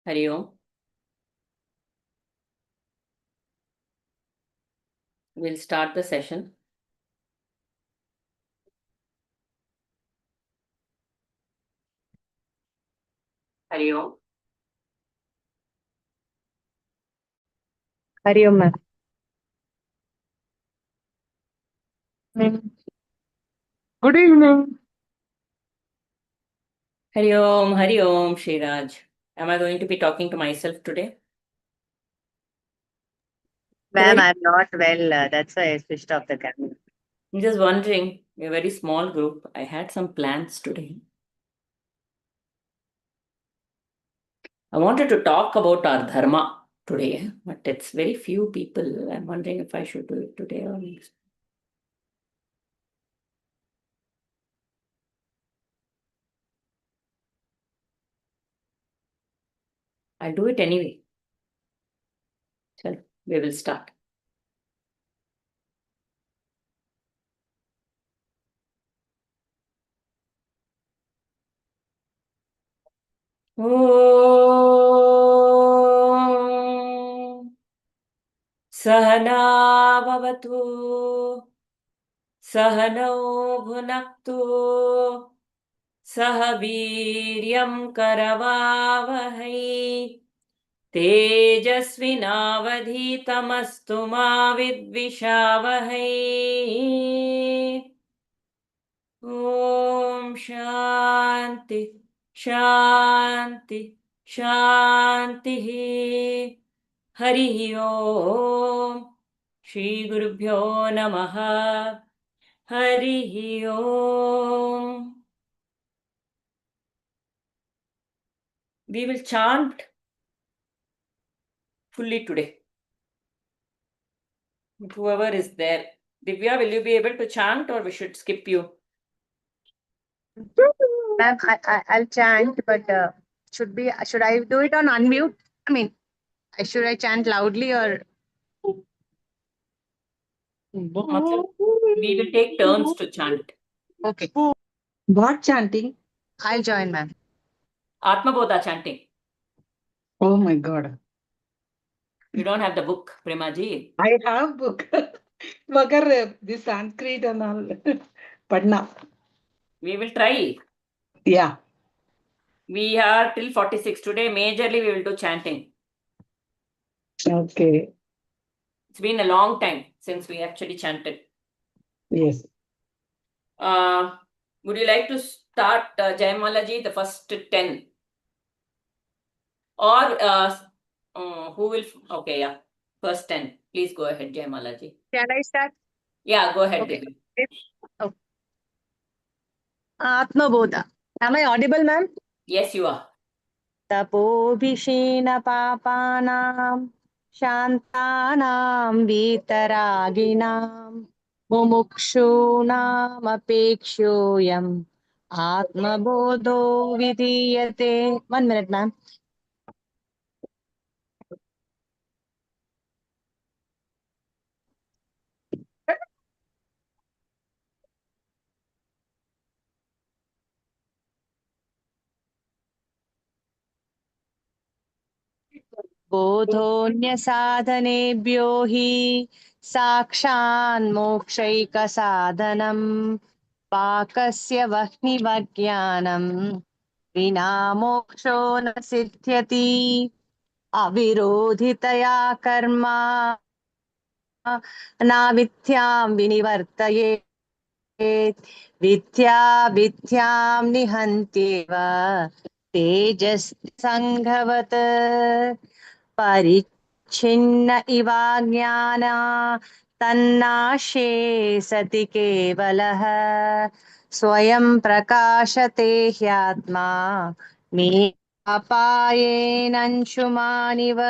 Hari Om. We'll start the session. Hari Om. Hari Om, ma'am. Good evening. Hari Om, Shriraj. Am I going to be talking to myself today? Ma'am, I'm not well. That's why I switched off the camera. I'm just wondering, we're a very small group. I had some plans today. I wanted to talk about our dharma today, but it's very few people. I'm wondering if I should do it today or next. I'll do it anyway. So we will start. Om Sahana Bhavatu Sahano Bhunaktu Sah Veeryam Karavavahai Tejasvinavadhitamastu ma vidvishavahai. Om Shanti Shanti Shanti. Hari Om. Shri Gurubhyo Namaha. Hari Om. We will chant fully today. Whoever is there. Divya, will you be able to chant or we should skip you? Ma'am, I'll chant, but should I do it on unmute? I mean, should I chant loudly or? Matlab, we will take turns to chant. Okay, What chanting? I'll join, ma'am. Atma Bodha chanting. Oh my God. You don't have the book, Premaji. I have book. Magar this Sanskrit and all. Padna. We will try. Yeah. We are till 46. Today, majorly we will do chanting. Okay. It's been a long time since we actually chanted. Yes. Would you like to start, Jayamalaji, the first 10? Or who will? Okay, yeah. First 10. Please go ahead, Jayamalaji. Shall I start? Yeah, go ahead. Okay. Devi. Okay. Atma Bodha. Am I audible, ma'am? Yes, you are. Tapobhishena papanam shantanam vitaraginam mumukshunam apekshoyam Atma Bodho vidiyate. 1 minute, ma'am. बोधोऽन्यसाधनेभ्यो हि साक्षान्मोक्षैकसाधनम् पाकस्य वह्निवज्ञानम् विना मोक्षो न सिद्ध्यति अविरोधितया कर्मा नाविद्यां विनिवर्तयेत् विद्या विद्यां निहन्त्येव तेजस्सङ्घवत् परिच्छिन्न इवाज्ञाना तन्नाशे सति केवलः स्वयं प्रकाशते ह्यात्मा अपायेनंशुमानिव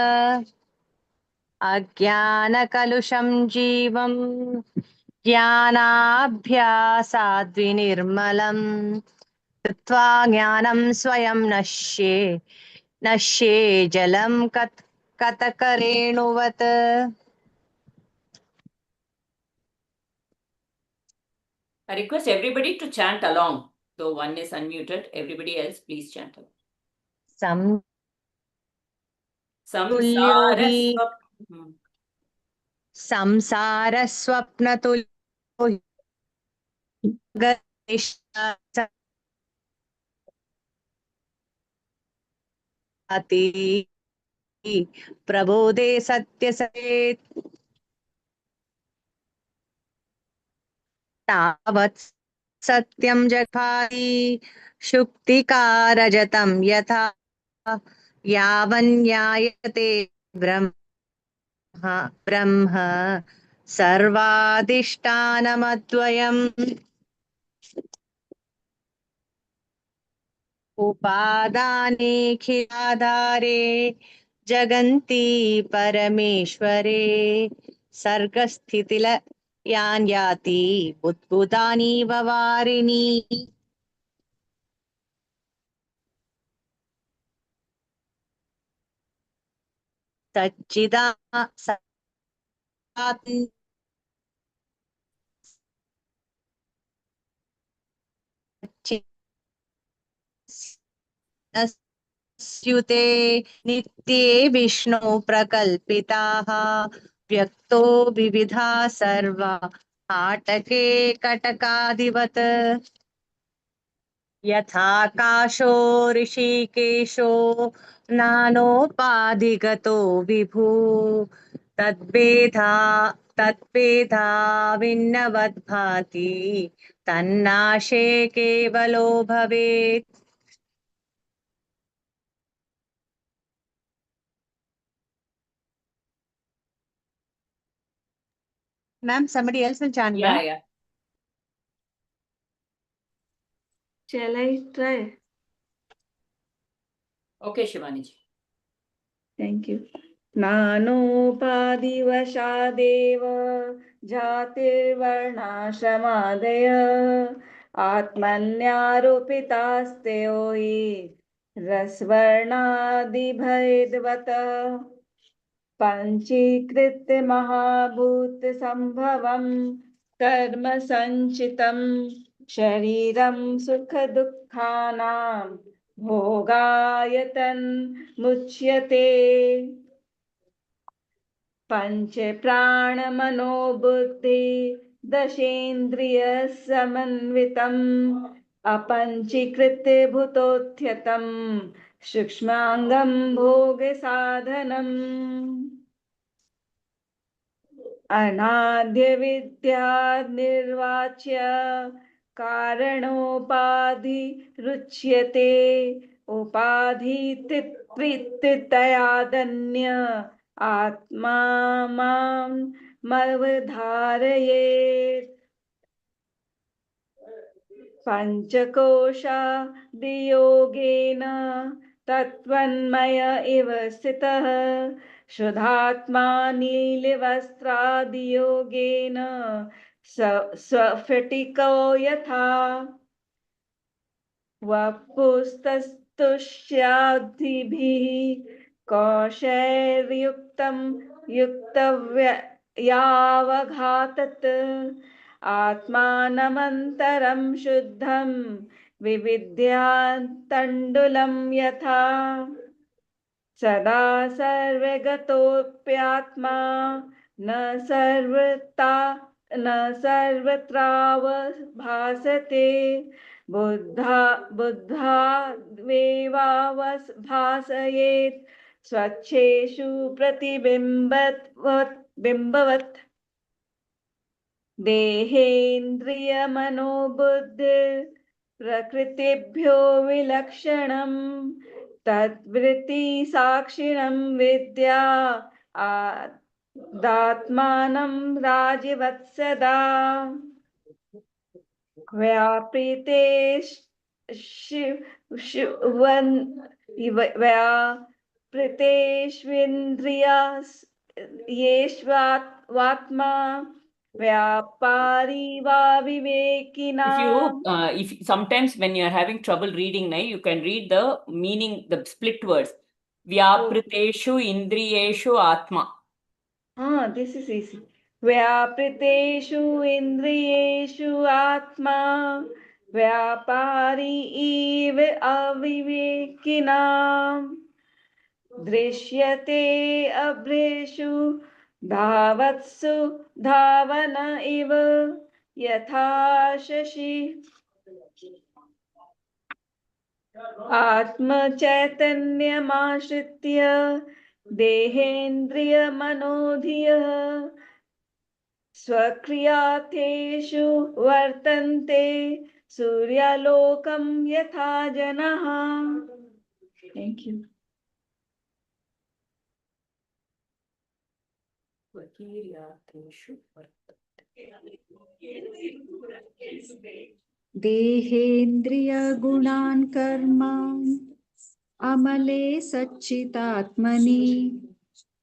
अज्ञानकलुषं जीवं ज्ञानाभ्यासाद्विनिर्मलम् कृत्वा ज्ञानं स्वयं नश्ये जलं कतकरेणुवत्. I request everybody to chant along. Though one is unmuted, everybody else please chant along. तुल्यो हि संसारस्वप्नतुल्यो हि प्रबोधे सत्यसेत् तावत् सत्यं जगति शुक्तिकारजतं यथा यावन्यायते ब्रह्म सर्वाधिष्ठानमद्वयम् उपादानेऽखिलाधारे जगन्ति परमेश्वरे सर्गस्थितिलयान् याति बुद्बुदानीव वारिणि स्युते नित्ये विष्णु प्रकल्पिताः व्यक्तो विविधा सर्वा आटके कटकादिवत् यथाकाशो ऋषिकेशो नानोपाधिगतो विभु तद्भेदा भिन्नवद्भाति तन्नाशे केवलो भवेत्. Ma'am, somebody else will chant. Yeah, ma'am. yeah. Shall I try? Okay, Shivani ji. Thank you. नानोपाधिवशादेव जातिर्वर्णाश्रमादय आत्मन्यारोपितास्ते हि रसवर्णादिभेदवत् पञ्चीकृत्य महाभूतसम्भवम् कर्म सञ्चितं शरीरं सुखदुःखानां भोगायतन्मुच्यते पंच प्राण मनो बुद्धि दशेन्द्रियसमन्वितम् अपञ्चीकृत्य भूतोऽध्यतं सूक्ष्माङ्गं भोगसाधनम् अनाद्य विद्या निर्वाच्य कारणोपाधि रुच्यते उपाधि त्रितयादन्य आत्मा मां मवधारयेत् पञ्चकोशादियोगेन तत्त्वन्मय इव स्थितः शुद्धात्मा नीलवस्त्रादियोगेन स्वफटिको यथा वपुस्तस्तुष्यादिभिः कौशैर्युक्तं युक्तव्यावघातत् आत्मानमन्तरं शुद्धं विविद्यान्तण्डुलं यथा सदा सर्वगतोऽप्यात्मा न सर्वत्रावभासते बुद्धावेवावभासयेत् स्वच्छेषु बिम्बवत् देहेन्द्रियमनोबुद्धिर् प्रकृतिभ्यो विलक्षणं तद्वृत्ति साक्षिणं विद्या दात्मानं राजवत्सदा व्यापृते व्यापृतेष्विन्द्रियेष्वात्मा व्यापारी वा विवेकिना. If sometimes when you are having trouble reading, you can read the meaning, the split words. Vyapriteshu indriyeshu atma. This is easy. व्यापृतेषु इन्द्रियेषु आत्मा व्यापारी इव अविवेकिनाम् दृश्यते अभ्रेषु धावत्सु धावन इव यथा शशि आत्मचैतन्यमाश्रित्य देहेन्द्रियमनोधियः स्वक्रियार्थेषु वर्तन्ते सूर्यालोकं यथा जनाः. Thank you. देहेन्द्रियगुणान् कर्मान् अमले सच्चिदात्मनि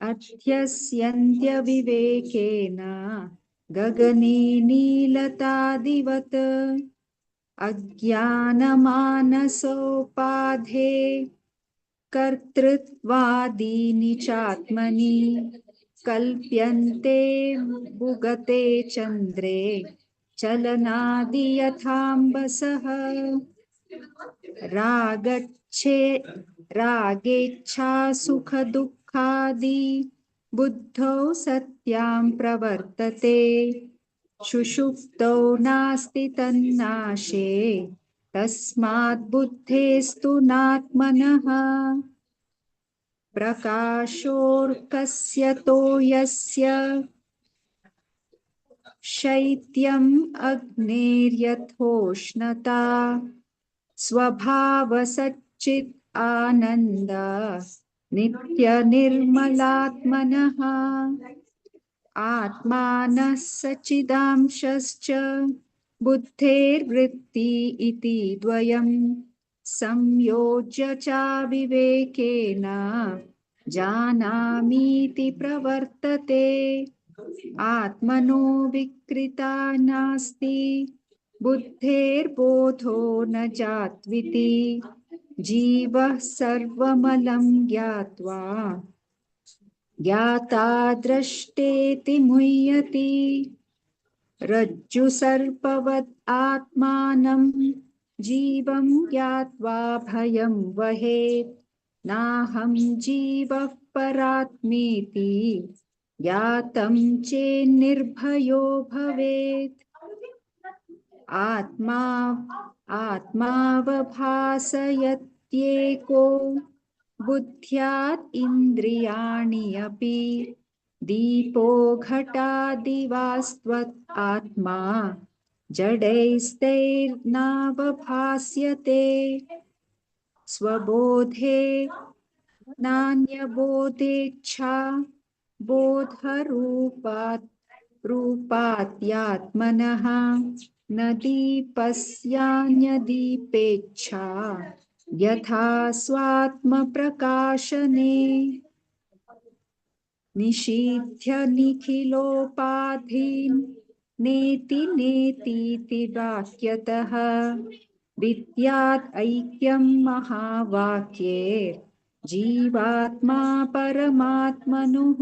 अध्यस्यन्त्यविवेकेन गगने नीलतादिवत् अज्ञानमानसोपाधे कर्तृत्वादीनि चात्मनि कल्प्यन्ते भुगते चन्द्रे चलनादि यथाम्बसः रागेच्छा सुख दुःखादि बुद्धौ सत्यां प्रवर्तते सुषुप्तौ नास्ति तन्नाशे तस्मात् बुद्धेस्तु नात्मनः प्रकाशोऽर्कस्य यस्य शैत्यम् अग्नेर्यथोष्णता स्वभावसच्चित् आनन्द नित्यनिर्मलात्मनः आत्मानः सच्चिदांशश्च बुद्धेर्वृत्ति इति द्वयम् संयोज्य च विवेकेन जानामीति प्रवर्तते आत्मनो विकृता नास्ति बुद्धेर्बोधो न जात्विति जीवः सर्वमलं ज्ञात्वा ज्ञाता दृष्टेति मुह्यति रज्जुसर्पवत् आत्मानं जीवं ज्ञात्वा भयं वहेत् नाहं जीवः परात्मेति ज्ञातं चेन्निर्भयो भवेत् आत्मावभासयत्येको बुद्ध्यात् इन्द्रियाणि अपि दीपो घटादिवास्त्वत् आत्मा जडैस्तैर्नावभास्यते स्वबोधे नान्यबोधेच्छा बोधरूपात्यात्मनः न दीपस्यान्यदीपेच्छा यथा स्वात्मप्रकाशने निषीध्य निखिलोपाधीन् नेति नेतीति वाक्यतः विद्यात् ऐक्यं महावाक्ये जीवात्मा परमात्मनोः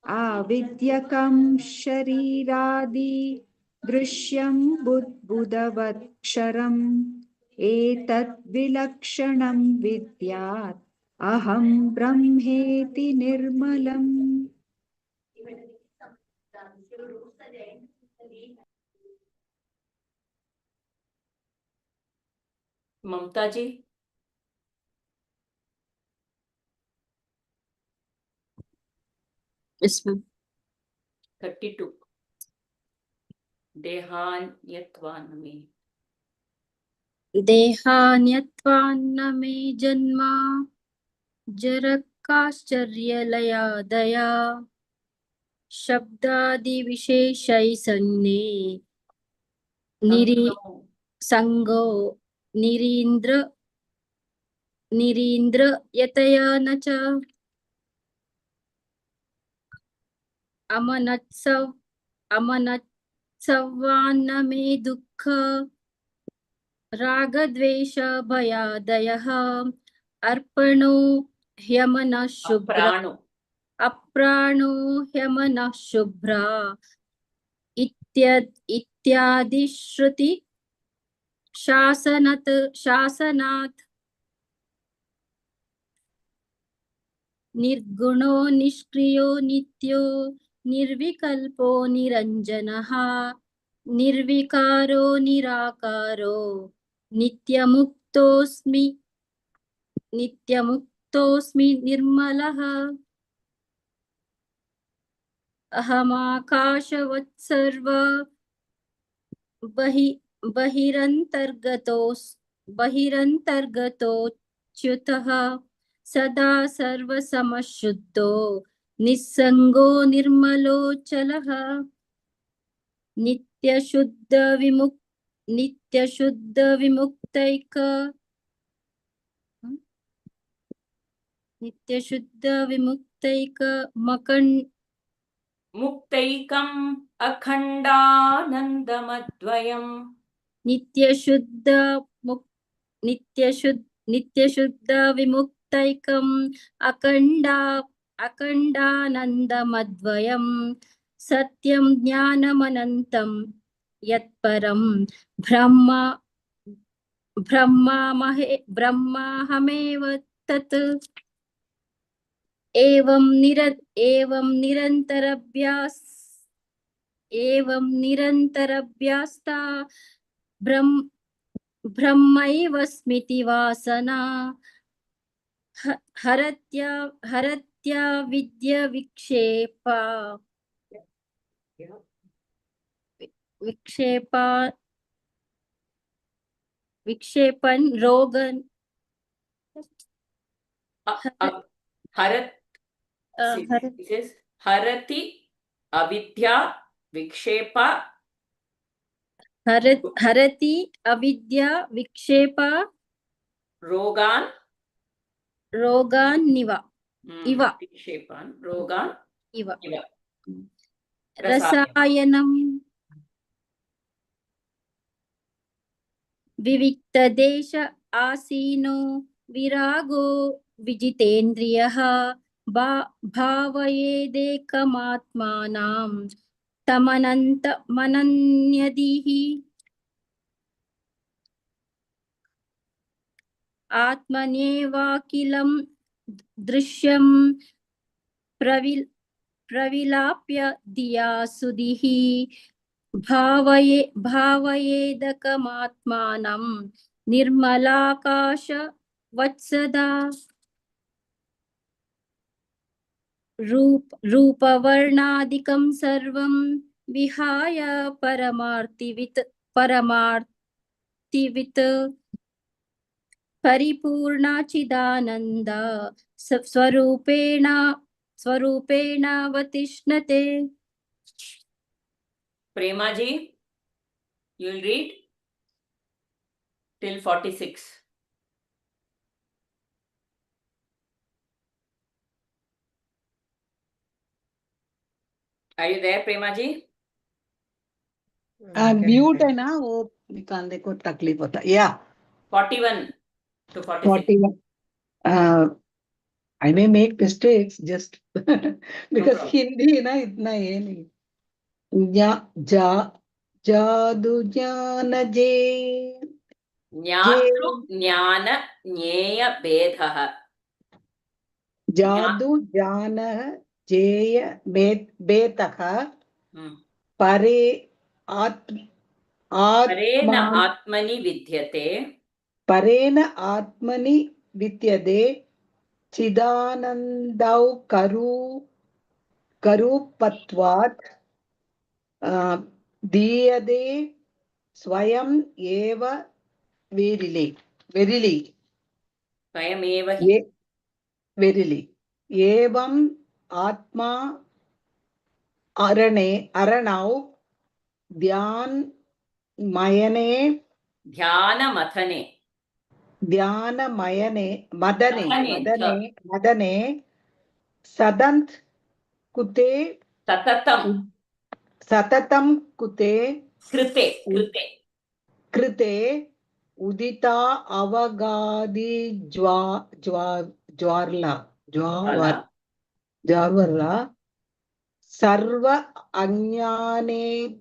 आविद्यकं शरीरादि दृश्यं बुद्बुदवत्क्षरम् एतत् विलक्षणं विद्यात् अहं ब्रह्मेति निर्मलम्. ममता जी. Yes, ma'am. 32. देहान्यत्वान्नमे. देहान्यत्वान्न मे जन्म जरकाश्चर्यलयादया शब्दादिविशेषै सन्ने संगो निरीन्द्र यतया न च अमनत्सवान्न मे दुःख रागद्वेष भयादयः अप्राणो ह्यमनः शुभ्रा इत्यादि श्रुति शासनात् निर्गुणो निष्क्रियो नित्यो निर्विकल्पो निरञ्जनः निर्विकारो निराकारो नित्यमुक्तोऽस्मि निर्मलः अहमाकाशवत् सर्व बहिरन्तर्गतोऽच्युतः सदा सर्वसमशुद्धो निस्सङ्गो निर्मलोऽचलः नित्यशुद्धविमुक्तैक मुक्तैकम् अखण्डानन्दमद्वयम् नित्यशुद्धविमुक्तैकम् अखण्डानन्दमद्वयम् सत्यं ज्ञानमनन्तं यत्परं ब्रह्माहमेव तत् एवं निरन्तरभ्यास्ता ब्रह्मैव स्मृति वासना हरत्या विद्य विक्षेपन् रोगन् हरति अविद्या विक्षेप हरति अविद्या विक्षेप रोगान् इव रसायनं विविक्तदेश आसीनो विरागो विजितेन्द्रियः भावयेदेकमात्मानं तमनन्यदिः आत्मन्येवाखिलं दृश्यं प्रविलाप्य धिया सुधिः भावयेदकमात्मानं निर्मलाकाशवत्सदा रूपवर्णादिकं सर्वं विहाय परमार्थिवित् परिपूर्णाचिदानन्द स्वरूपेणावतिष्ठते. Prema ji, you will read till 46. Are you there, Prema ji? Mute है ना वो निकालने को तकलीफ होता है. Yeah. 41 to 46. 41. I may make mistakes just because problem. Hindi ना इतना ये नहीं. जादू ज्ञान जे ज्ञातृ ज्ञान ज्ञेय भेदः. जादू ज्ञान जेय भेदः परे परेण आत्मनि विद्यते. परेण आत्मनि विद्यते चिदानन्दौ करूपत्वात् दीयते स्वयं एव वेरिलि स्वयमेव हि. वेरिलि एवम् आत्मा अरणौ मदने सदन्त कुते सततं कुते कृते उदिता अवगादि ज्वार्ला सर्व अज्ञानेदनं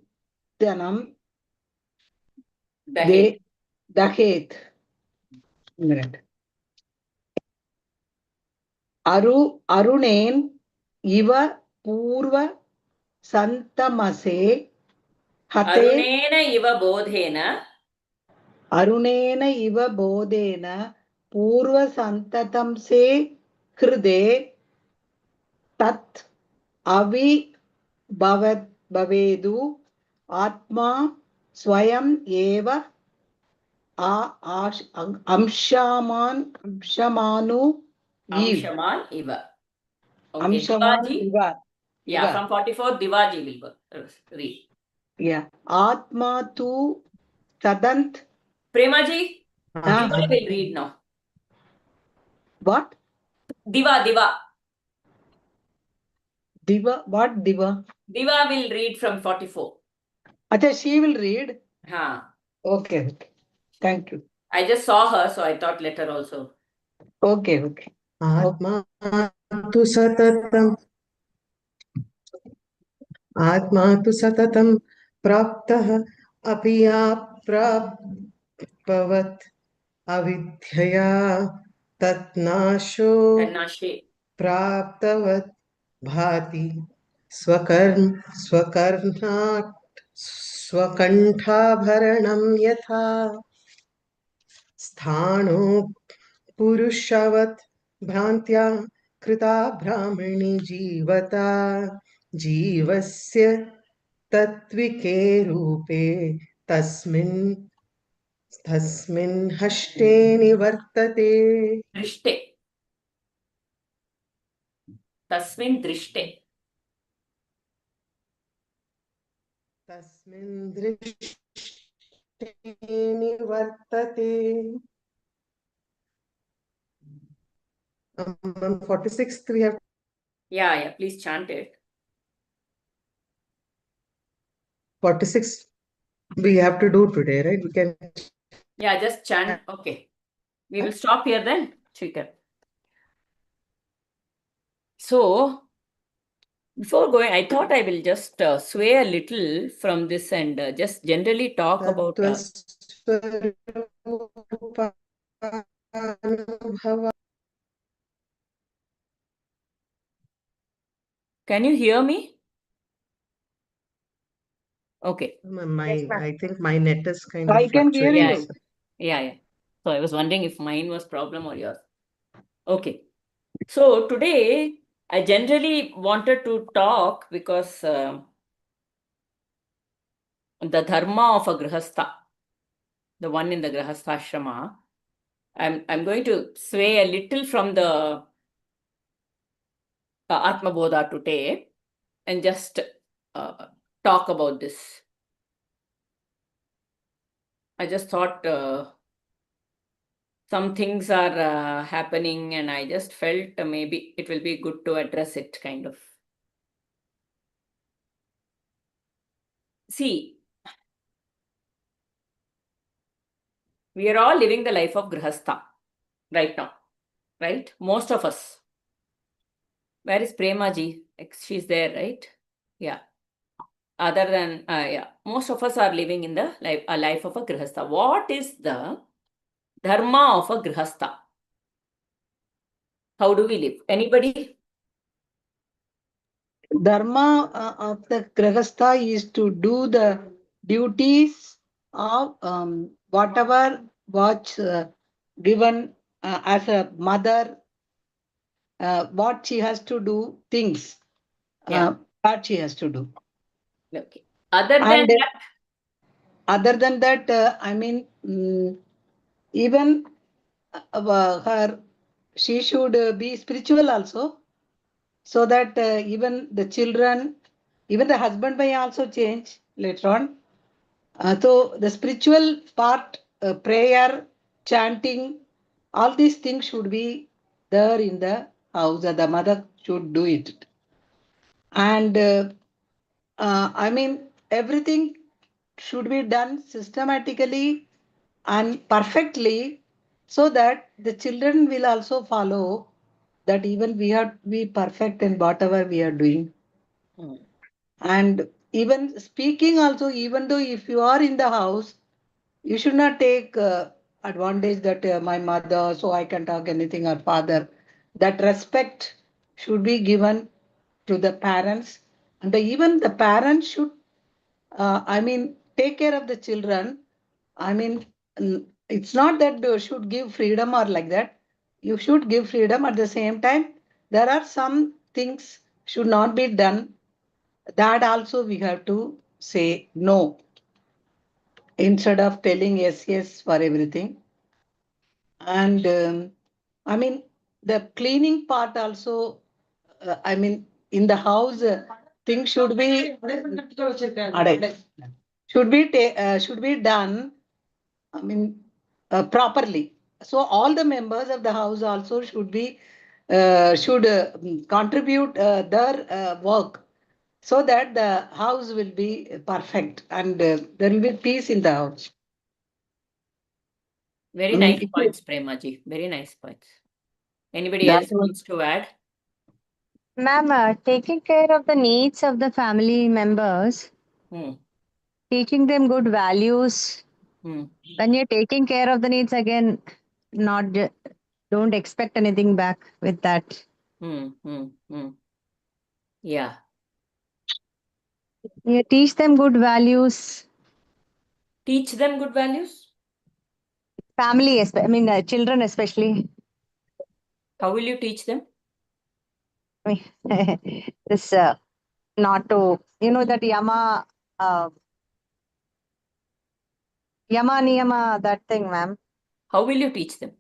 Dahet. Minute. Arunen iva purva santamase hate. Arunena iva bodhena. Arunena iva bodhena purva santatamse hृदे tat avi bhavedu atma swayam eva amshamanu Amshaman iva. Okay, Amshaman Divaji. iva. Yeah, from 44, Divaji will read. Yeah. Atma tu sadant. Premaji, Ah. Diva will read now. What? Diva. Diva. What Diva? Diva will read from 44. Acha, she will read. Ha. Okay. Thank you. I just saw her, so I thought let her also. Okay. Atma tu satatam praptah apiyaprabhavat avidyaya tatnasho Tanashe. praptavat bhati swakanthabharanam yatha sthano पुरुषवत् भ्रान्त्या कृता ब्राह्मणी जीवता जीवस्य तत्विके रूपे तस्मिन् हष्टे निवर्तते Drishte. Tasmin drishte. तस्मिन् दृष्टे निवर्तते 46 we have. Yeah, please chant it. 46 we have to do today, right? We can. Yeah, just chant. Okay. We will stop here then. Chika. So, before going, I thought I will just sway a little from this and just generally talk about. Can you hear me? Okay. I think my net is kind of I can hear fluctuating. you. Yeah. So I was wondering if mine was problem or yours. Okay. So today I generally wanted to talk because the dharma of a grihastha, the one in the grihastha ashrama, I'm going to sway a little from the Atma Bodha today and just talk about this. I just thought some things are happening and I just felt maybe it will be good to address it kind of. See, we are all living the life of grihastha right now, right? Most of us. Where is Prema ji? She's there, right? Yeah. Other than, most of us are living in the life of a grihastha. What is the dharma of a grihastha? How do we live? Anybody? Dharma of the grihastha is to do the duties of whatever was given as a mother, what she has to do, things that she has to do. Okay. Other than that, I mean, even she should be spiritual also, so that even the children, even the husband may also change later on. So the spiritual part, prayer, chanting, all these things should be there in the house. The mother should do it. And I mean, everything should be done systematically and perfectly, so that the children will also follow that even we are be perfect in whatever we are doing. And even speaking also, even though if you are in the house, you should not take advantage that my mother, so I can talk anything, or father. That respect should be given to the parents, and even the parents should, take care of the children. It's not that you should give freedom or like that. You should give freedom at the same time. There are some things should not be done. That also we have to say no instead of telling yes, yes for everything. And the cleaning part also, in the house, things should be done, properly. So all the members of the house also should contribute their work, so that the house will be perfect, and there will be peace in the house. Very nice points, Premaji. Very nice points. Anybody That else was- wants to add? Ma'am, taking care of the needs of the family members, Hmm. teaching them good values. Hmm. When you're taking care of the needs, again, don't expect anything back with that. Hmm. Hmm. Hmm. Yeah. You teach them good values. Teach them good values. Family, children especially. How will you teach them? I mean, this not to, that Yama Niyama, that thing, ma'am. How will you teach them?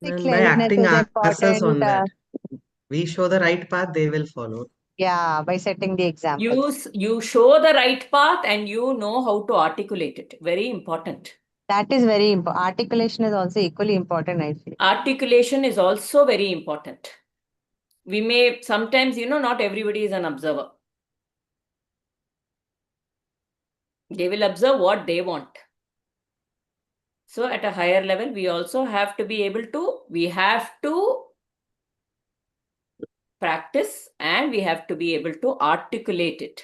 And by Cleanliness acting is ourselves on important. that, we show the right path, they will follow. Yeah, by setting the example. You show the right path and you know how to articulate it. Very important. That is very important. Articulation is also equally important, I feel. Articulation is also very important. We may sometimes, not everybody is an observer. They will observe what they want. So at a higher level, we also have to be able to practice, and we have to be able to articulate it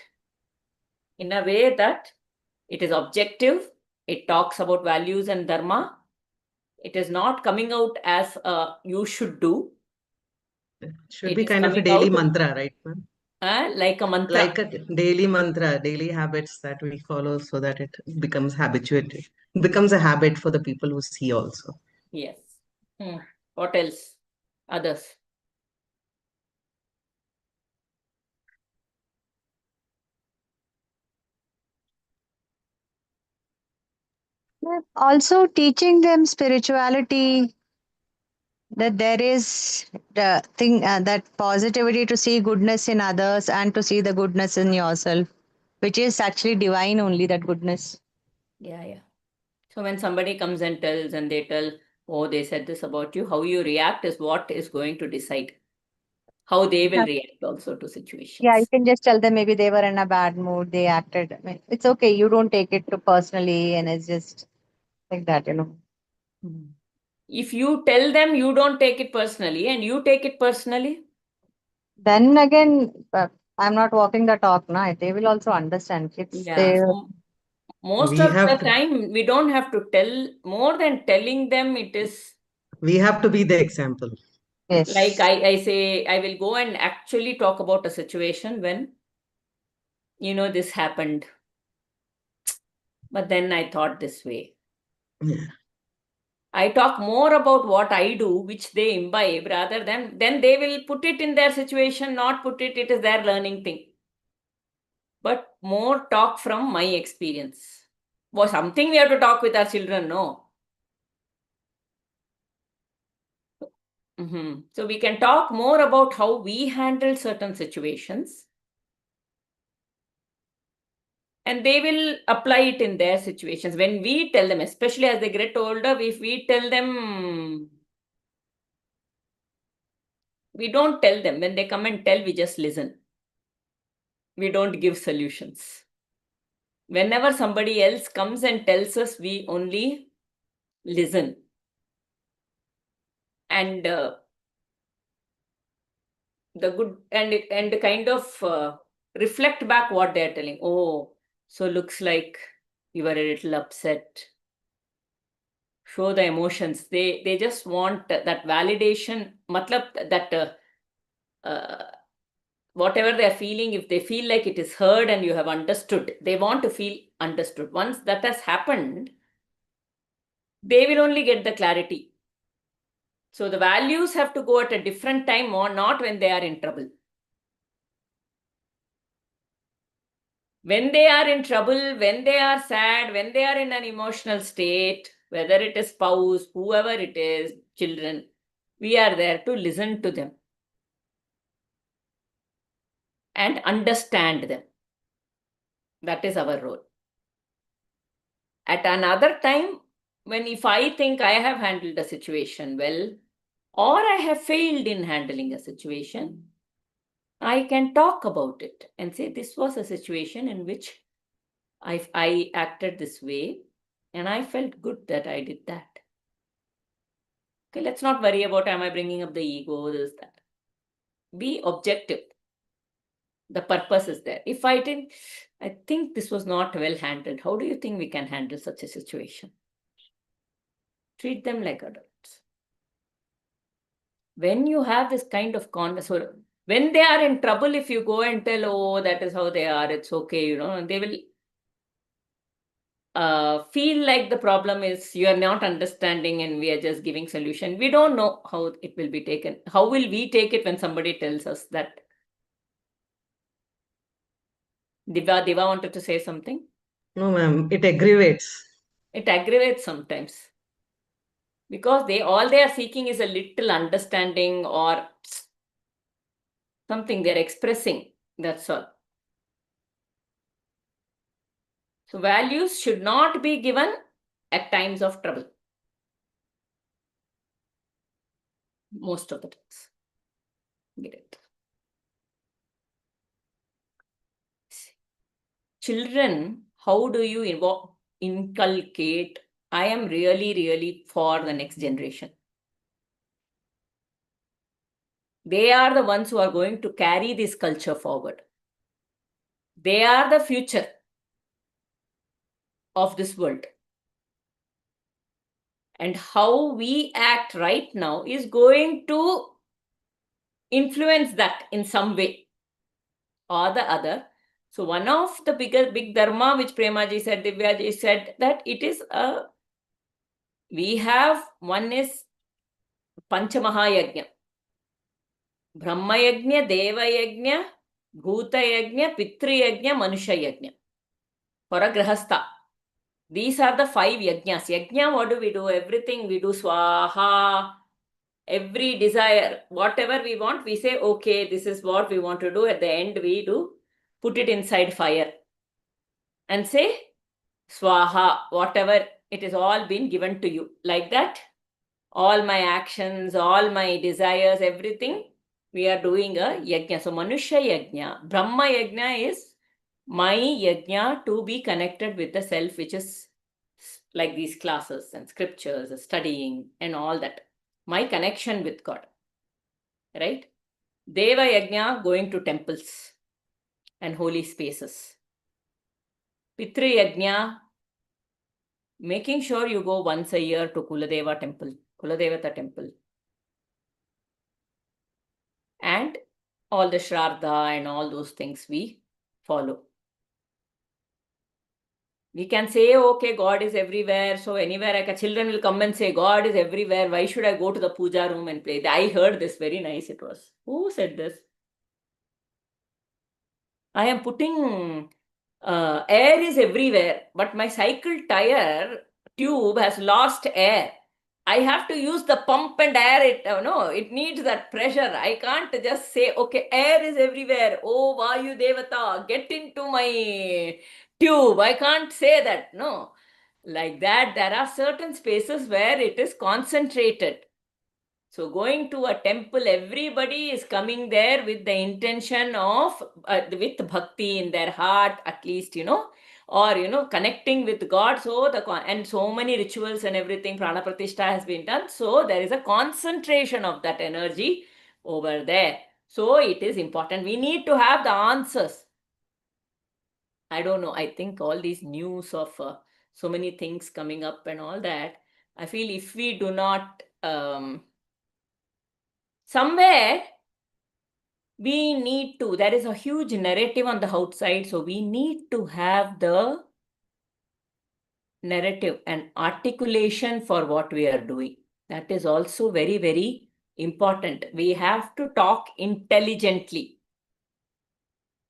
in a way that it is objective. It talks about values and dharma. It is not coming out as you should do. Should It be is kind of a coming daily out mantra, right, ma'am? like a mantra. Like a daily mantra, daily habits that we follow, so that it becomes habituated, becomes a habit for the people who see also. Yes. What else? Others? Also, teaching them spirituality, that there is the thing, that positivity to see goodness in others and to see the goodness in yourself, which is actually divine only, that goodness. Yeah. So when somebody comes and tells, and they tell, oh, they said this about you, how you react is what is going to decide how they will react also to situations. Yeah, you can just tell them maybe they were in a bad mood, they acted. I mean, it's okay. You don't take it to personally, and it's just like that. If you tell them you don't take it personally and you take it personally, Then again, I'm not walking the talk, now. They will also understand. so most We of the have to- time we don't have to tell. More than telling them, it is We have to be the example. Yes. like I say, I will go and actually talk about a situation when this happened, but then I thought this way. Yeah. I talk more about what I do, which they imbibe, rather than then they will put it in their situation, not put it. It is their learning thing. But more talk from my experience. Was something we have to talk with our children, no? So we can talk more about how we handle certain situations, and they will apply it in their situations. When we tell them, especially as they get older, if we tell them, we don't tell them. When they come and tell, we just listen. We don't give solutions. Whenever somebody else comes and tells us, we only listen. And the good and kind of reflect back what they're telling. Oh, so looks like you were a little upset. show the emotions. They just want that validation. Matlab that whatever they are feeling, if they feel like it is heard and you have understood, they want to feel understood. Once that has happened, they will only get the clarity. So the values have to go at a different time, or not when they are in trouble. When they are in trouble, when they are sad, when they are in an emotional state, whether it is spouse, whoever it is, children, we are there to listen to them and understand them. That is our role. At another time, when if I think I have handled a situation well, or I have failed in handling a situation, I can talk about it and say, this was a situation in which I acted this way and I felt good that I did that. Okay, let's not worry about, am I bringing up the ego, this, that. Be objective. The purpose is there. If I think this was not well handled, how do you think we can handle such a situation? Treat them like adults. When you have this kind of conversation, when they are in trouble, if you go and tell, oh, that is how they are, it's okay, they will feel like the problem is you are not understanding and we are just giving solution. We don't know how it will be taken. How will we take it when somebody tells us that? Diva wanted to say something? No, ma'am, it aggravates. It aggravates sometimes. Because all they are seeking is a little understanding or something they're expressing. That's all. So values should not be given at times of trouble. Most of the times. Get it. Children, how do you inculcate? I am really, really for the next generation. They are the ones who are going to carry this culture forward. They are the future of this world. And how we act right now is going to influence that in some way or the other. So one of the big dharma which Premaji said, Divyaji said, that it is we have, one is Panchamahayajna. Brahma Yajna, Deva Yajna, Bhuta Yajna, Pitri Yajna, Manusha Yajna. For a Grahastha. These are the 5 yajnas. Yajna, what do? Everything we do swaha. Every desire, whatever we want, we say, okay, this is what we want to do. At the end, we do put it inside fire and say, swaha, whatever, it is all been given to you. Like that, all my actions, all my desires, everything, we are doing a yajna. So, Manusha Yajna, Brahma Yajna is my yajna to be connected with the self, which is like these classes and scriptures, studying and all that. My connection with God. Right? Deva Yajna, going to temples and holy spaces. Pitri Yajna, making sure you go once a year to Kuladeva temple, Kuladevata temple. And all the Shraddha and all those things we follow. We can say, okay, God is everywhere. So anywhere, like children will come and say, God is everywhere. Why should I go to the puja room and play? I heard this, very nice it was. Who said this? I am putting air is everywhere, but my cycle tire tube has lost air. I have to use the pump and air it. No, it needs that pressure. I can't just say, okay, air is everywhere. Oh, Vayu Devata, get into my tube. I can't say that. No, like that, there are certain spaces where it is concentrated. So going to a temple, everybody is coming there with the intention of, with bhakti in their heart, at least, or, connecting with God. So and so many rituals and everything, prana pratishtha has been done. So there is a concentration of that energy over there. So it is important. We need to have the answers. I don't know. I think all these news of so many things coming up and all that, I feel if we do not, somewhere we need to, there is a huge narrative on the outside, so we need to have the narrative and articulation for what we are doing. That is also very, very important. We have to talk intelligently,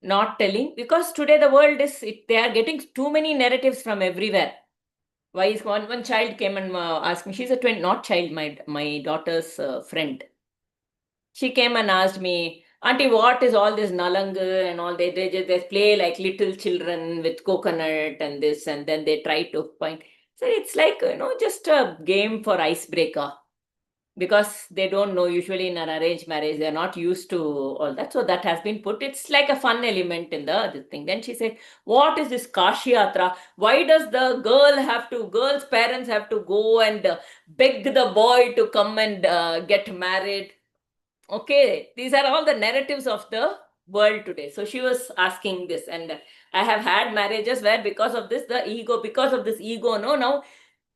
not telling, because today the world is, they are getting too many narratives from everywhere. Why is one child came and asked me, she's a twin, not child, my daughter's friend. She came and asked me, Auntie, what is all this nalanga and all? They play like little children with coconut and this, and then they try to point. So it's like, just a game for icebreaker, because they don't know. Usually in an arranged marriage, they're not used to all that. So that has been put. It's like a fun element in the thing. Then she said, what is this Kashi Yatra? Why does the girl's parents have to go and beg the boy to come and get married? Okay, these are all the narratives of the world today. So she was asking this, and I have had marriages where because of this ego, no, now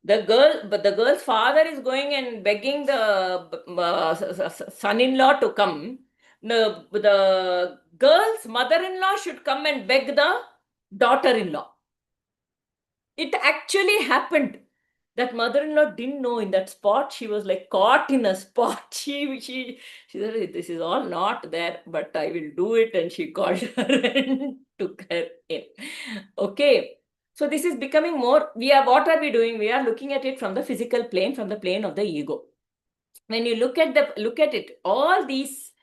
the girl's father is going and begging the son-in-law to come. The girl's mother-in-law should come and beg the daughter-in-law. It actually happened. That mother-in-law didn't know in that spot. She was like caught in a spot. She said, this is all not there, but I will do it. And she called her and took her in. Okay. So this is becoming more, what are we doing? We are looking at it from the physical plane, from the plane of the ego. When you look at it, all these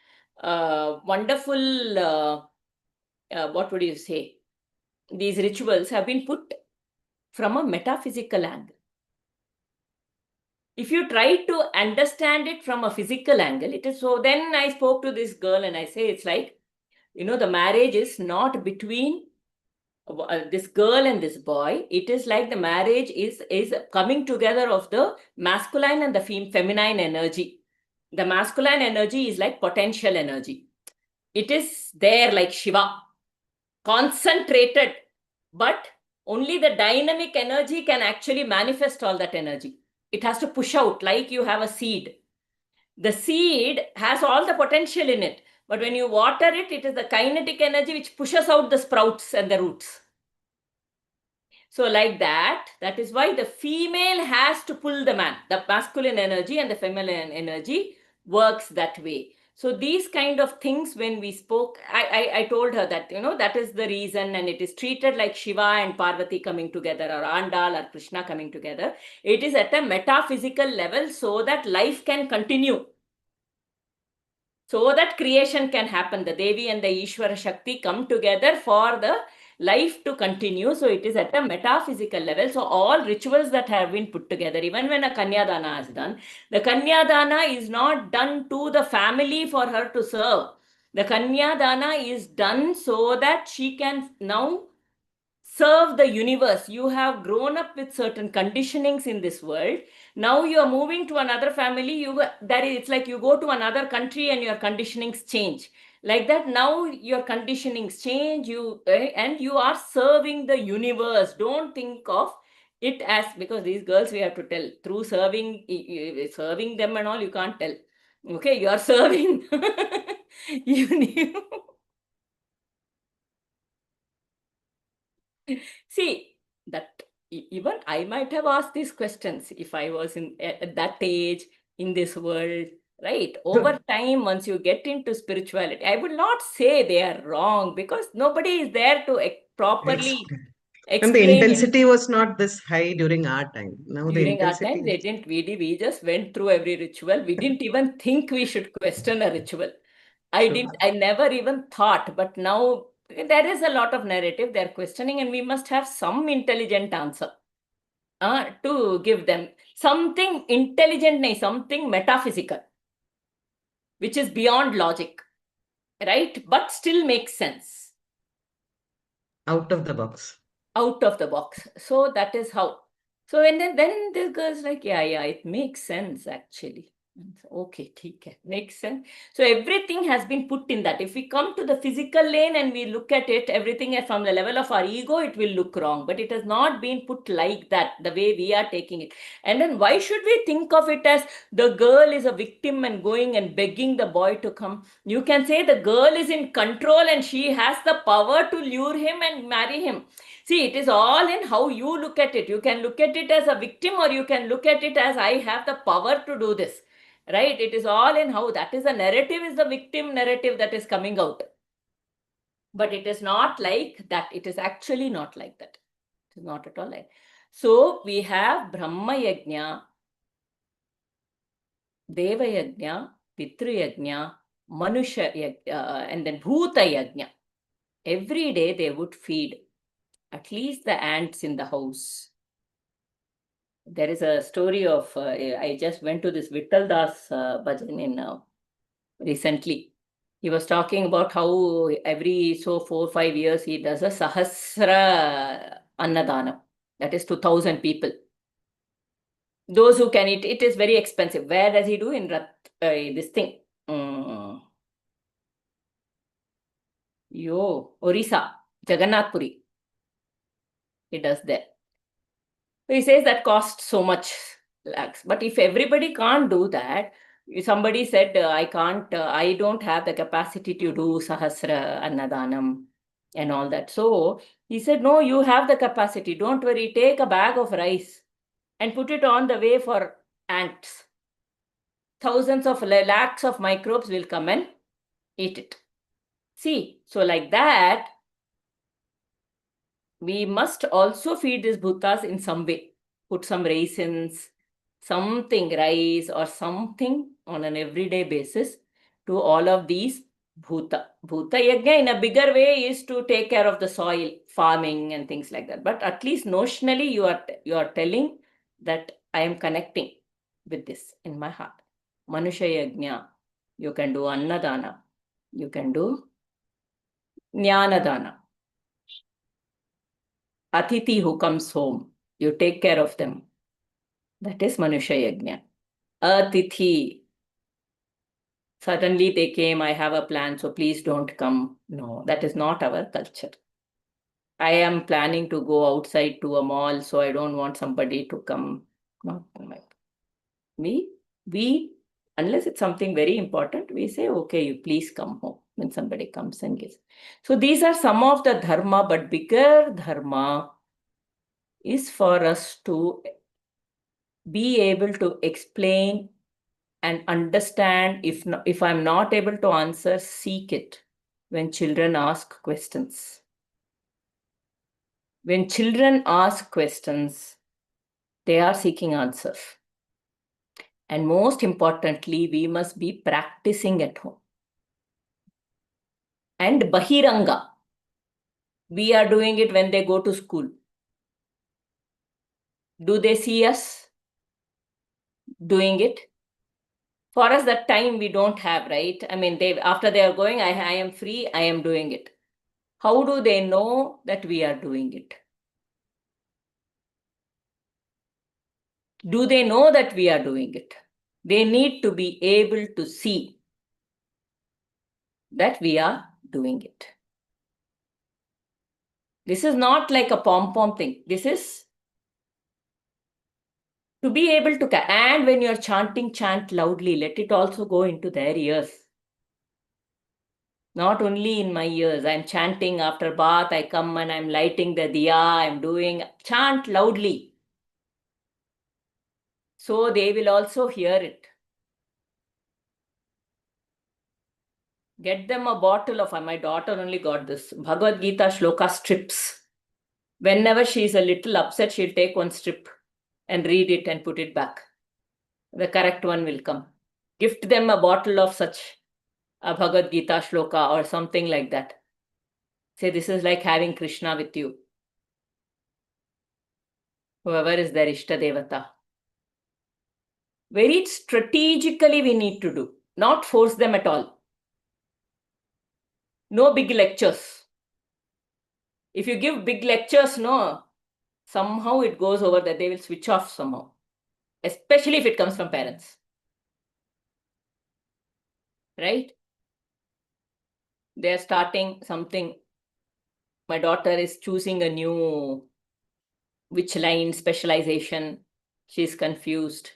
wonderful, what would you say? These rituals have been put from a metaphysical angle. If you try to understand it from a physical angle, it is so. Then I spoke to this girl and I say, it's like, the marriage is not between this girl and this boy. It is like the marriage is coming together of the masculine and the feminine energy. The masculine energy is like potential energy. It is there like Shiva, concentrated, but only the dynamic energy can actually manifest all that energy. It has to push out, like you have a seed. The seed has all the potential in it, but when you water it, it is the kinetic energy which pushes out the sprouts and the roots. So like that is why the female has to pull the man. The masculine energy and the feminine energy works that way. So these kind of things, when we spoke, I told her that, that is the reason, and it is treated like Shiva and Parvati coming together, or Andal or Krishna coming together. It is at a metaphysical level so that life can continue. So that creation can happen. The Devi and the Ishvara Shakti come together for the life to continue. So it is at a metaphysical level. So all rituals that have been put together, even when a Kanyadana is done, the Kanyadana is not done to the family for her to serve. The Kanyadana is done so that she can now serve the universe. You have grown up with certain conditionings in this world. Now you are moving to another family. It's like you go to another country and your conditionings change. Like that, now your conditionings change, and you are serving the universe. Don't think of it as, because these girls, we have to tell, through serving them and all, you can't tell. Okay, you are serving. See, that even I might have asked these questions if I was at that age in this world, right? Over time, once you get into spirituality, I would not say they are wrong, because nobody is there to properly And the explain it. intensity was not this high during our time. Now the During our intensity time, they didn't. We just went through every ritual. We didn't even think we should question a ritual. I never even thought, but now there is a lot of narrative they're questioning, and we must have some intelligent answer to give them. Something intelligent, something metaphysical, which is beyond logic, right? But still makes sense. out of the box. Out of the box. So that is how. So then this girl's like, yeah, it makes sense actually. Okay, ठीक है. Makes sense. So everything has been put in that. If we come to the physical lane and we look at it, everything is from the level of our ego, it will look wrong. But it has not been put like that, the way we are taking it. And then why should we think of it as the girl is a victim and going and begging the boy to come? You can say the girl is in control and she has the power to lure him and marry him. See, it is all in how you look at it. You can look at it as a victim, or you can look at it as I have the power to do this. Right? It is all in how that is the narrative, is the victim narrative that is coming out. But it is not like that. It is actually not like that. It is not at all like. So we have Brahma Yajna, Deva Yajna, Pitru Yajna, Manusha Yajna, and then Bhuta Yajna. Every day they would feed at least the ants in the house. There is a story of, I just went to this Vittal Das bhajan in recently. He was talking about how every 4-5 years he does a Sahasra Annadanam. That is 2,000 people. Those who can eat, it is very expensive. Where does he do? In this thing? Orissa, Jagannath Puri. He does there. So he says that costs so much lakhs. But if everybody can't do that, somebody said, I can't, I don't have the capacity to do Sahasra Annadanam and all that. So he said, no, you have the capacity. Don't worry. Take a bag of rice and put it on the way for ants. Thousands of lakhs of microbes will come and eat it. See, so like that, we must also feed these bhutas in some way. Put some raisins, something, rice or something on an everyday basis to all of these bhuta. Bhuta yajna in a bigger way is to take care of the soil, farming and things like that. But at least notionally you are telling that I am connecting with this in my heart. Manusha yajna, you can do annadana, you can do jnanadana. Atiti who comes home, you take care of them. That is Manusha Yajna. Atithi, suddenly they came, I have a plan, so please don't come. No, that is not our culture. I am planning to go outside to a mall, so I don't want somebody to come. Not we, unless it's something very important, we say, okay, you please come home when somebody comes and gives. So these are some of the dharma, but bigger dharma is for us to be able to explain and understand. If I'm not able to answer, seek it when children ask questions. When children ask questions, they are seeking answers. And most importantly, we must be practicing at home. And Bahiranga, we are doing it when they go to school. Do they see us doing it? For us, that time we don't have, right? I mean, after they are going, I am free, I am doing it. How do they know that we are doing it? Do they know that we are doing it? They need to be able to see that we are doing it. This is not like a pom-pom thing. This is to be able to, and when you're chanting, chant loudly. Let it also go into their ears. Not only in my ears. I'm chanting after bath, I come and I'm lighting the diya, I'm doing, chant loudly. So they will also hear it. Get them a bottle of, my daughter only got this, Bhagavad Gita shloka strips. Whenever she is a little upset, she'll take one strip and read it and put it back. The correct one will come. Gift them a bottle of such a Bhagavad Gita shloka or something like that. Say, this is like having Krishna with you. Whoever is their Ishta Devata. Very strategically we need to do. Not force them at all. No big lectures. If you give big lectures, no, somehow it goes over that they will switch off somehow. Especially if it comes from parents. right? They're starting something. My daughter is choosing a new which line specialization. She's confused.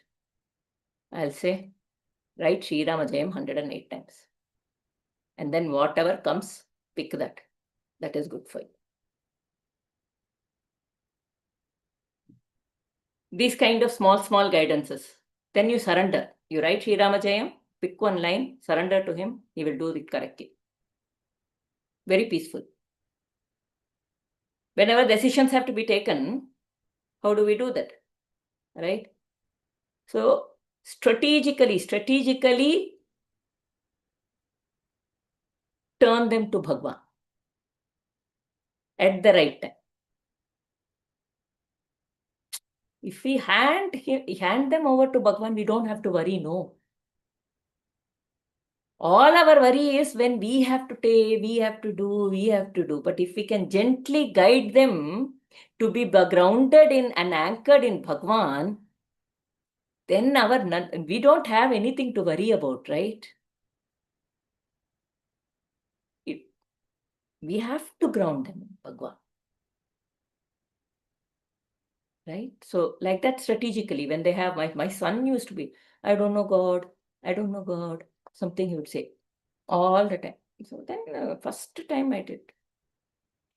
I'll say, write Sri Rama Jayam 108 times. And then whatever comes, pick that. That is good for you. These kind of small guidances. Then you surrender. You write Sri Rama Jayam, pick one line, surrender to him. He will do it correctly. Very peaceful. Whenever decisions have to be taken, how do we do that? Right? So strategically turn them to Bhagwan at the right time. If we hand them over to Bhagwan, we don't have to worry, no. All our worry is when we have to take, we have to do. But if we can gently guide them to be grounded in and anchored in Bhagwan, then we don't have anything to worry about, right? We have to ground them in Bhagwan. Right? So like that strategically, when they have, my son used to be, I don't know God, something he would say all the time. So then first time I did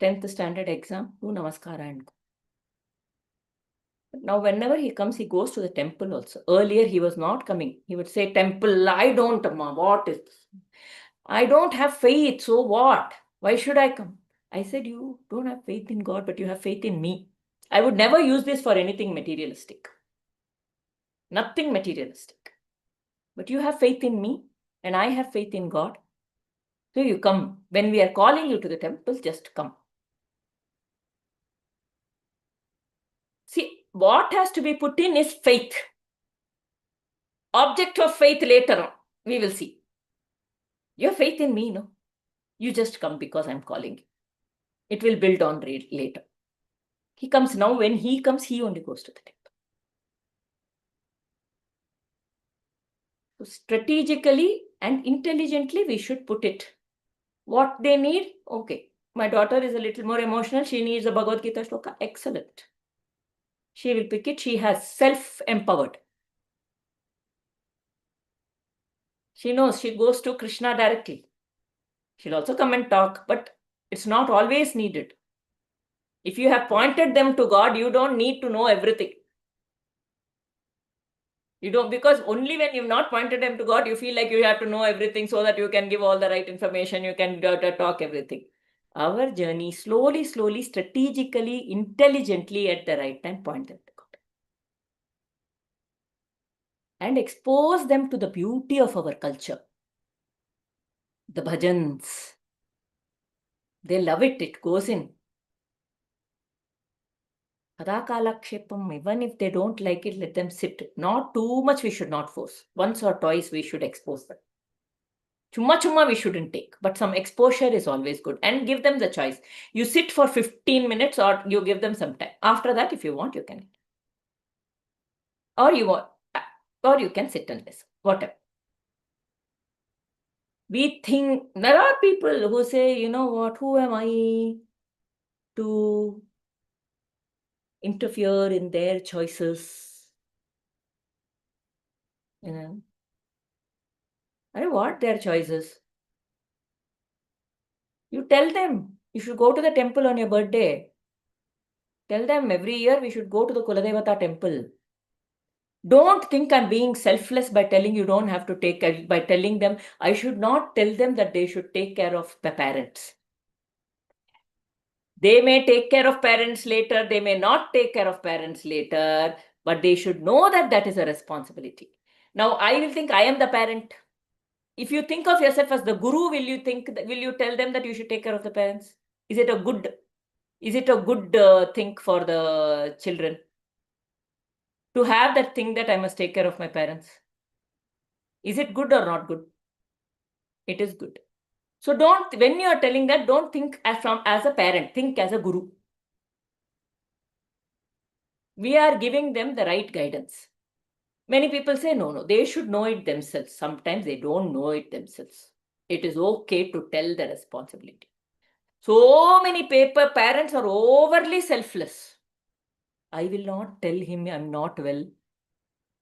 10th standard exam, do namaskara and go. Now whenever he comes, he goes to the temple also. Earlier he was not coming. He would say, temple, I don't, Amma, what is this? I don't have faith, so what? Why should I come? I said, you don't have faith in God, but you have faith in me. I would never use this for anything materialistic. Nothing materialistic. But you have faith in me, and I have faith in God. So you come. When we are calling you to the temple, just come. See, what has to be put in is faith. Object of faith later on, we will see. You have faith in me, no? You just come because I'm calling you. It will build on later. He comes now. When he comes, he only goes to the temple. So strategically and intelligently, we should put it. What they need, okay. My daughter is a little more emotional. She needs a Bhagavad Gita shloka. Excellent. She will pick it. She has self-empowered. She knows she goes to Krishna directly. She'll also come and talk, but it's not always needed. If you have pointed them to God, you don't need to know everything. You don't, because only when you've not pointed them to God, you feel like you have to know everything so that you can give all the right information, you can talk everything. Our journey, slowly, strategically, intelligently at the right time, point them to God. And expose them to the beauty of our culture. The bhajans. They love it, it goes in. Kadakalakshepam, even if they don't like it, let them sit. Not too much, we should not force. Once or twice, we should expose them. Chumma we shouldn't take, but some exposure is always good. And give them the choice. You sit for 15 minutes or you give them some time. After that, if you want, you can. Or you can sit and listen, whatever. We think, there are people who say, you know what, who am I to interfere in their choices? You know, what their choices? You tell them, you should go to the temple on your birthday. Tell them every year we should go to the Kuladevata temple. Don't think I'm being selfless by telling you don't have to take care, by telling them, I should not tell them that they should take care of the parents. They may take care of parents later, they may not take care of parents later, but they should know that that is a responsibility. Now, I will think I am the parent. If you think of yourself as the guru, will you tell them that you should take care of the parents? Is it a good thing for the children to have that thing that I must take care of my parents? Is it good or not good? It is good. So when you are telling that, don't think as a parent, think as a guru. We are giving them the right guidance. Many people say, no, they should know it themselves. Sometimes they don't know it themselves. It is okay to tell the responsibility. So many parents are overly selfless. I will not tell him I'm not well,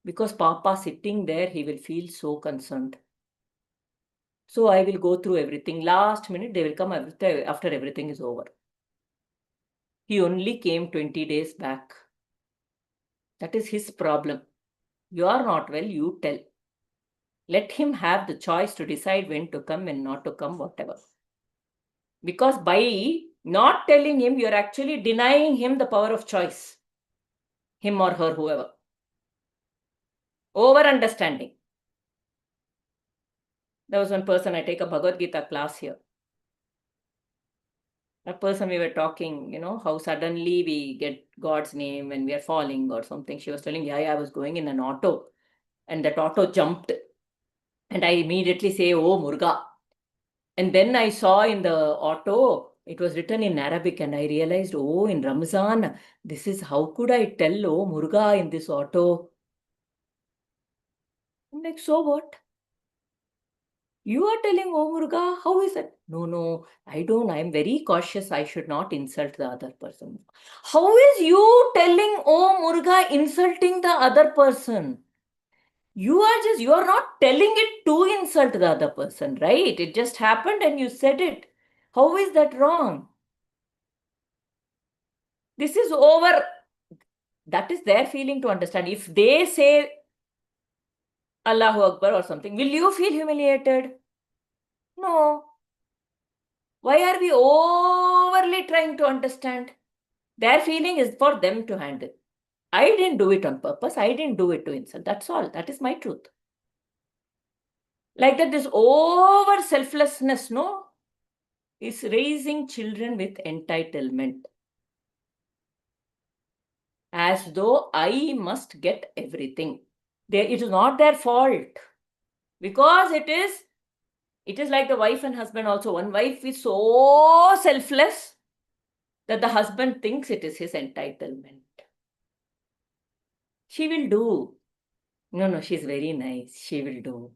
because Papa sitting there, he will feel so concerned. So I will go through everything. Last minute, they will come after everything is over. He only came 20 days back. That is his problem. You are not well, you tell. Let him have the choice to decide when to come and not to come, whatever. Because by not telling him, you're actually denying him the power of choice. Him or her, whoever. Over understanding. There was one person, I take a Bhagavad Gita class here. That person, we were talking, how suddenly we get God's name when we are falling or something. She was telling, yeah, I was going in an auto and that auto jumped. And I immediately say, oh, Muruga. And then I saw in the auto, it was written in Arabic, and I realized, oh, in Ramzan, this is how could I tell, oh, Muruga in this auto? I'm like, so what? You are telling, oh, Muruga, how is it? No, I don't. I'm very cautious. I should not insult the other person. How is you telling, oh, Muruga, insulting the other person? You are not telling it to insult the other person, right? It just happened and you said it. How is that wrong? This is over. That is their feeling to understand. If they say Allahu Akbar or something, will you feel humiliated? No. Why are we overly trying to understand? Their feeling is for them to handle. I didn't do it on purpose. I didn't do it to insult. That's all. That is my truth. Like that, this over selflessness, no, is raising children with entitlement. As though I must get everything. It is not their fault. Because it is like the wife and husband also. One wife is so selfless that the husband thinks it is his entitlement. She will do. No, she's very nice. She will do.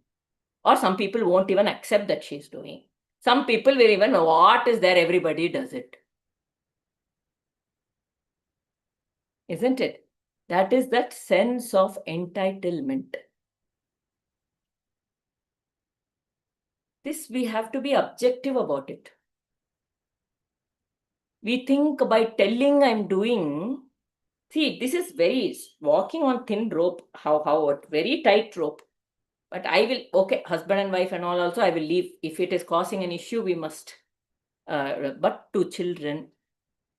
Or some people won't even accept that she's doing. Some people will even know what is there, everybody does it. Isn't it? That is that sense of entitlement. This, we have to be objective about it. We think by telling I'm doing, see, this is very walking on thin rope, how very tight rope. But I will, okay, husband and wife and all also, I will leave. If it is causing an issue, we must. But to children,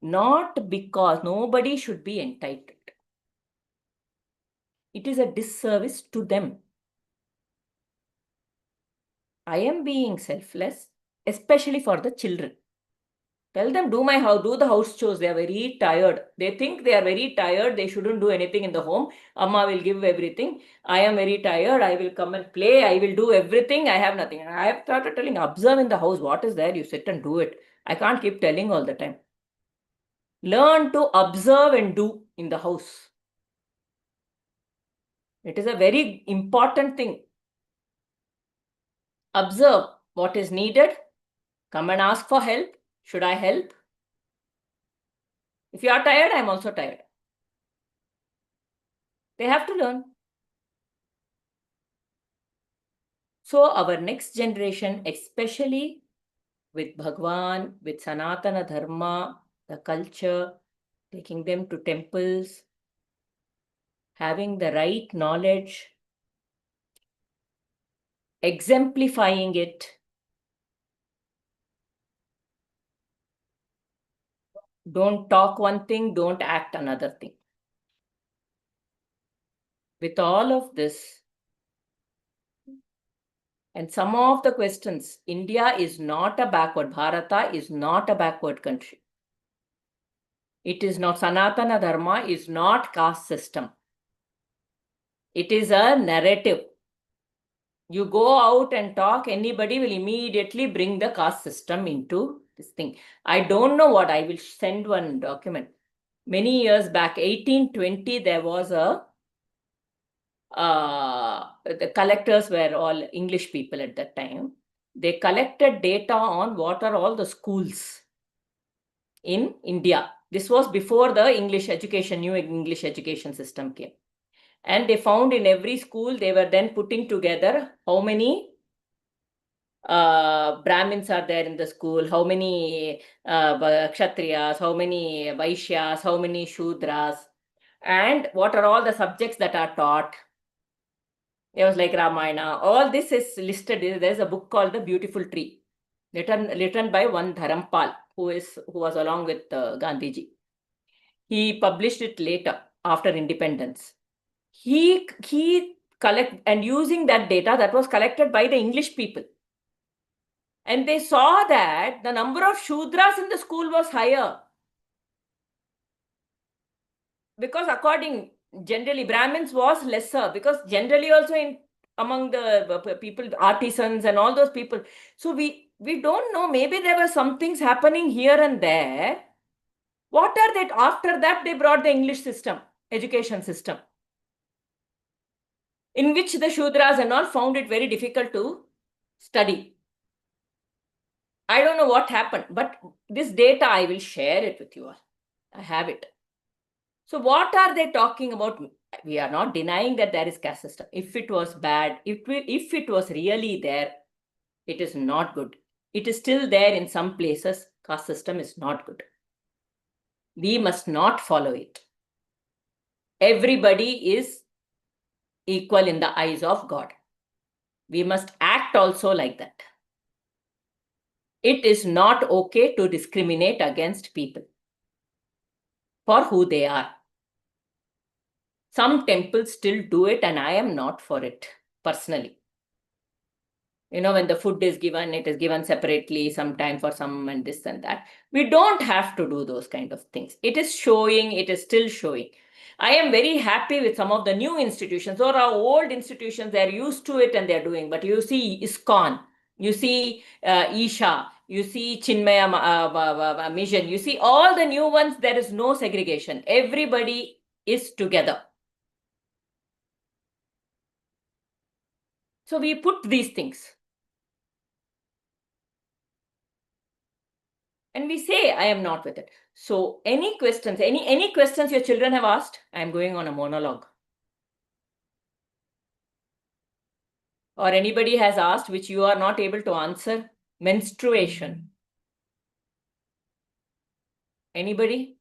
not because nobody should be entitled. It is a disservice to them. I am being selfless, especially for the children. Tell them, do the house chores. They are very tired. They think they are very tired. They shouldn't do anything in the home. Amma will give everything. I am very tired. I will come and play. I will do everything. I have nothing. I have started telling, observe in the house. What is there? You sit and do it. I can't keep telling all the time. Learn to observe and do in the house. It is a very important thing. Observe what is needed. Come and ask for help. Should I help? If you are tired, I am also tired. They have to learn. So our next generation, especially with Bhagwan, with Sanatana Dharma, the culture, taking them to temples, having the right knowledge, exemplifying it. Don't talk one thing, don't act another thing. With all of this, and some of the questions, India is not a backward, Bharata is not a backward country. It is not, Sanatana Dharma is not caste system. It is a narrative. You go out and talk, anybody will immediately bring the caste system into this thing. I don't know what, I will send one document. Many years back, 1820, there was a the collectors were all English people at that time. They collected data on what are all the schools in India. This was before the new English education system came. And they found in every school, they were then putting together how many Brahmins are there in the school, how many Kshatriyas, how many Vaishyas, how many Shudras, and what are all the subjects that are taught. It was like Ramayana. All this is listed. There's a book called The Beautiful Tree, written by one Dharampal, who was along with Gandhiji. He published it later after independence. He collect, and using that data that was collected by the English people. And they saw that the number of Shudras in the school was higher. Because generally Brahmins was lesser, because generally also among the people, artisans and all those people. So we don't know, maybe there were some things happening here and there. What are they? After that, they brought the English system, education system, in which the Shudras and all found it very difficult to study. I don't know what happened, but this data, I will share it with you all. I have it. So what are they talking about? We are not denying that there is caste system. If it was bad, if it was really there, it is not good. It is still there in some places. Caste system is not good. We must not follow it. Everybody is equal in the eyes of God. We must act also like that. It is not okay to discriminate against people for who they are. Some temples still do it, and I am not for it personally. You know, when the food is given, it is given separately, sometime for some and this and that. We don't have to do those kind of things. It is still showing. I am very happy with some of the new institutions or our old institutions. They're used to it and they're doing. But you see ISKCON, you see Isha, you see Chinmaya Mission, you see all the new ones, there is no segregation. Everybody is together. So we put these things. And we say, I am not with it. So any questions, any questions your children have asked? I am going on a monologue. Or anybody has asked which you are not able to answer? Menstruation. Anybody?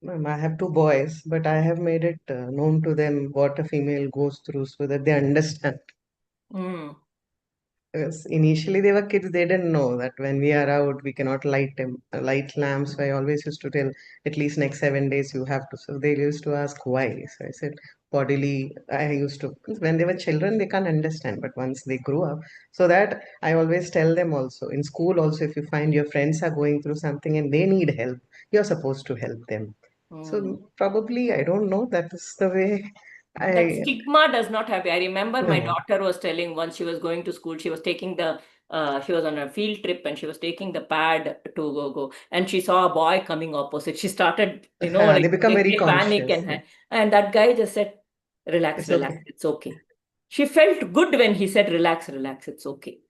Ma'am, I have two boys, but I have made it known to them what a female goes through so that they understand. Mm. Because initially they were kids, they didn't know that when we are out, we cannot light lamps. So I always used to tell, at least next 7 days you have to. So they used to ask why. So I said, bodily, I used to, when they were children, they can't understand. But once they grew up, so that I always tell them also, in school also, if you find your friends are going through something and they need help, you're supposed to help them. So probably, I don't know, that is the way That stigma does not have. I remember my No. daughter was telling once she was going to school, she was taking she was on a field trip and she was taking the pad to go. And she saw a boy coming opposite. She started, They like become very they panic conscious. and that guy just said, relax, It's relax, okay. it's okay. She felt good when he said, relax, relax, it's okay.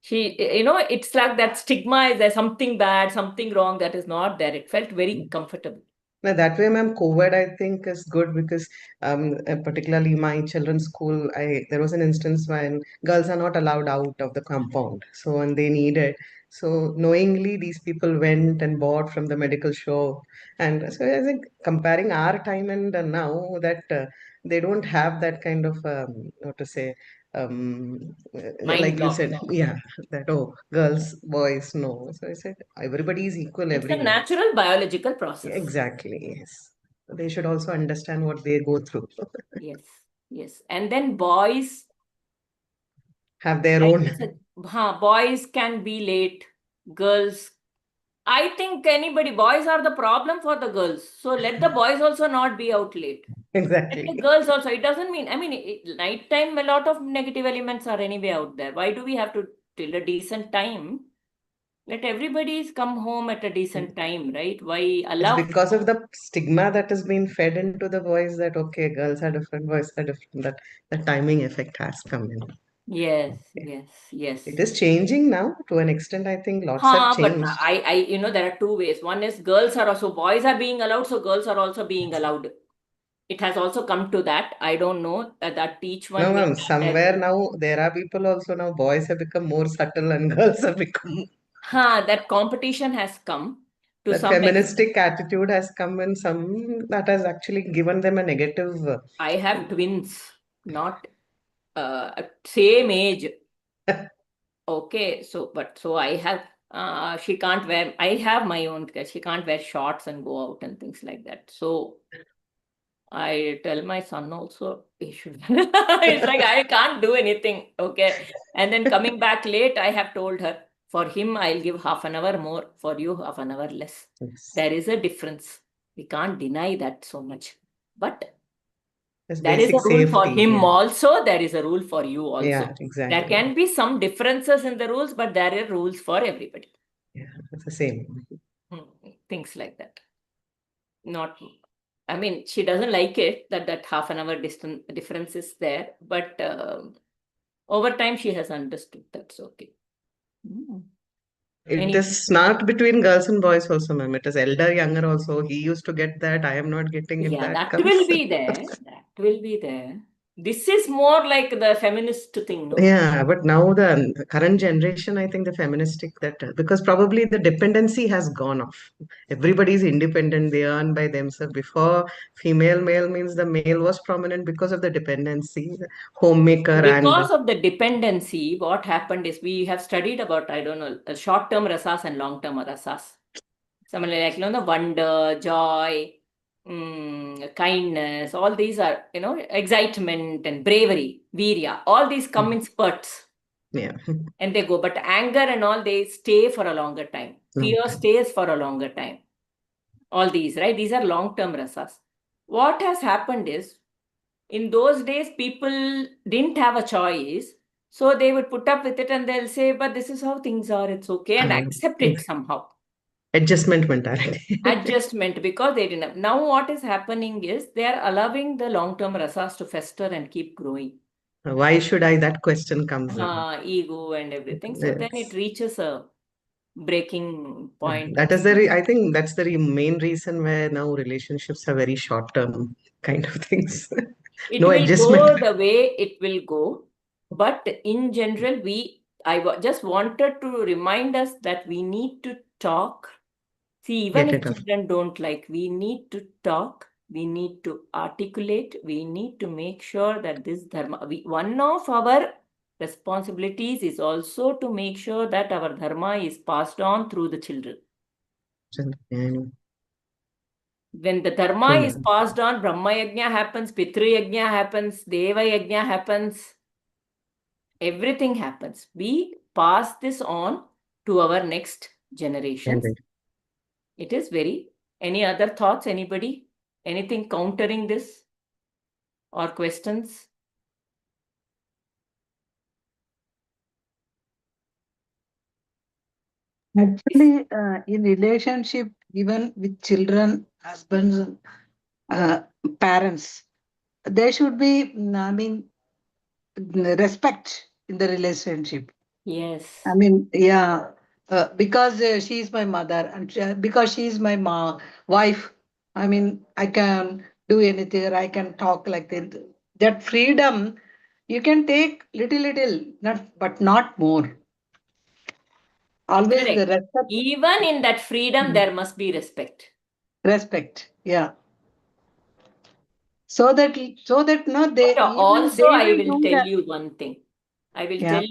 It's like that stigma is there, something bad, something wrong that is not there. It felt very comfortable. Now, that way, ma'am, COVID, I think, is good because particularly my children's school, there was an instance when girls are not allowed out of the compound. So when they needed, so knowingly these people went and bought from the medical shop. And so I think comparing our time and now that they don't have that kind of, what to say, Mind like you block. said, yeah, that, oh, girls, boys, no. So I said, everybody is equal It's a everywhere. natural biological process. Exactly, yes. They should also understand what they go through. Yes, yes. And then boys, Have their like own. you said, boys can be late. Girls, I think boys are the problem for the girls. So let the boys also not be out late. Let Exactly. the girls also. It doesn't mean, nighttime, a lot of negative elements are anyway out there. Why do we have to till a decent time? Let everybody come home at a decent time, right? Why It's allow? because of the stigma that has been fed into the boys that okay, girls are different, boys are different. That the timing effect has come in. Yes, yes, yes. It is changing now to an extent. I think lots have But changed. there are two ways. One is girls are also, boys are being allowed, so girls are also being allowed. It has also come to that. I don't know that each one No, will ma'am. have Somewhere now there are people also now. Boys have become more subtle and girls have become. that competition has come to That some extent. feministic attitude has come in some that has actually given them a negative. I have twins, not same age. Okay, so I have she can't wear, I have my own, she can't wear shorts and go out and things like that. So I tell my son also he should. It's like I can't do anything. Okay. And then coming back late, I have told her, for him, I'll give half an hour more, for you, half an hour less. Yes. There is a difference. We can't deny that so much. But There's there is a basic rule for safety. him Yeah. also, there is a rule for you also. Yeah, There exactly. can be some differences in the rules, but there are rules for everybody. Yeah, it's the same. Things like that. Not, I mean, she doesn't like it that half an hour difference is there, but over time she has understood that's okay. It Any, is not between girls and boys also, ma'am. It is elder, younger also. He used to get that. I am not getting it. yeah, That that comes. will be there. That will be there. This is more like the feminist thing, no? Yeah, but now the current generation, I think the feministic that because probably the dependency has gone off. Everybody is independent. They earn by themselves. Before female male means the male was prominent because of the dependency, the homemaker and Because of the dependency, what happened is we have studied about, I don't know, short-term rasas and long-term rasas. Something like, the wonder, joy, kindness, all these are, excitement and bravery, virya, all these come in spurts yeah. and they go. But anger and all, they stay for a longer time. Fear stays for a longer time. All these, right? These are long-term rasas. What has happened is, in those days, people didn't have a choice. So they would put up with it and they'll say, but this is how things are. It's okay. And accept it somehow. Adjustment mentality. Adjustment, because they didn't have. Now what is happening is they are allowing the long-term rasas to fester and keep growing. Why should I? That question comes in. Ego and everything. So then it Yes. reaches a breaking point. That is I think that's the main reason where now relationships are very short term kind of things. It No will adjustment. go the way it will go. But in general, just wanted to remind us that we need to talk. See, even Get if it off. children don't like, we need to talk, we need to articulate, we need to make sure that this dharma, one of our responsibilities is also to make sure that our dharma is passed on through the children. When the dharma is passed on, Brahma Yajna happens, Pitru Yajna happens, Deva Yajna happens, everything happens. We pass this on to our next generations. It is very. Any other thoughts, anybody? Anything countering this or questions? Actually, in relationship, even with children, husbands, parents, there should be, respect in the relationship. Yes. I mean, yeah, because she is my mother and because she is my wife, I mean, I can do anything, I can talk like that. That freedom, you can take little, but not more. Always the Correct. respect. Even in that freedom, there must be respect. Respect, yeah. So that no, they But even also, they I will will do tell that. you one thing. Yeah.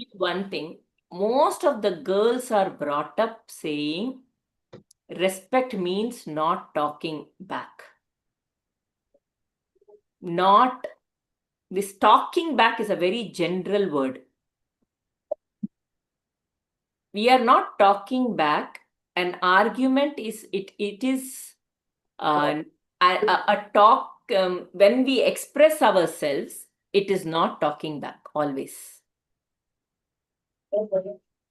Most of the girls are brought up saying respect means not talking back. This talking back is a very general word. We are not talking back. An argument is a talk. When we express ourselves, it is not talking back always.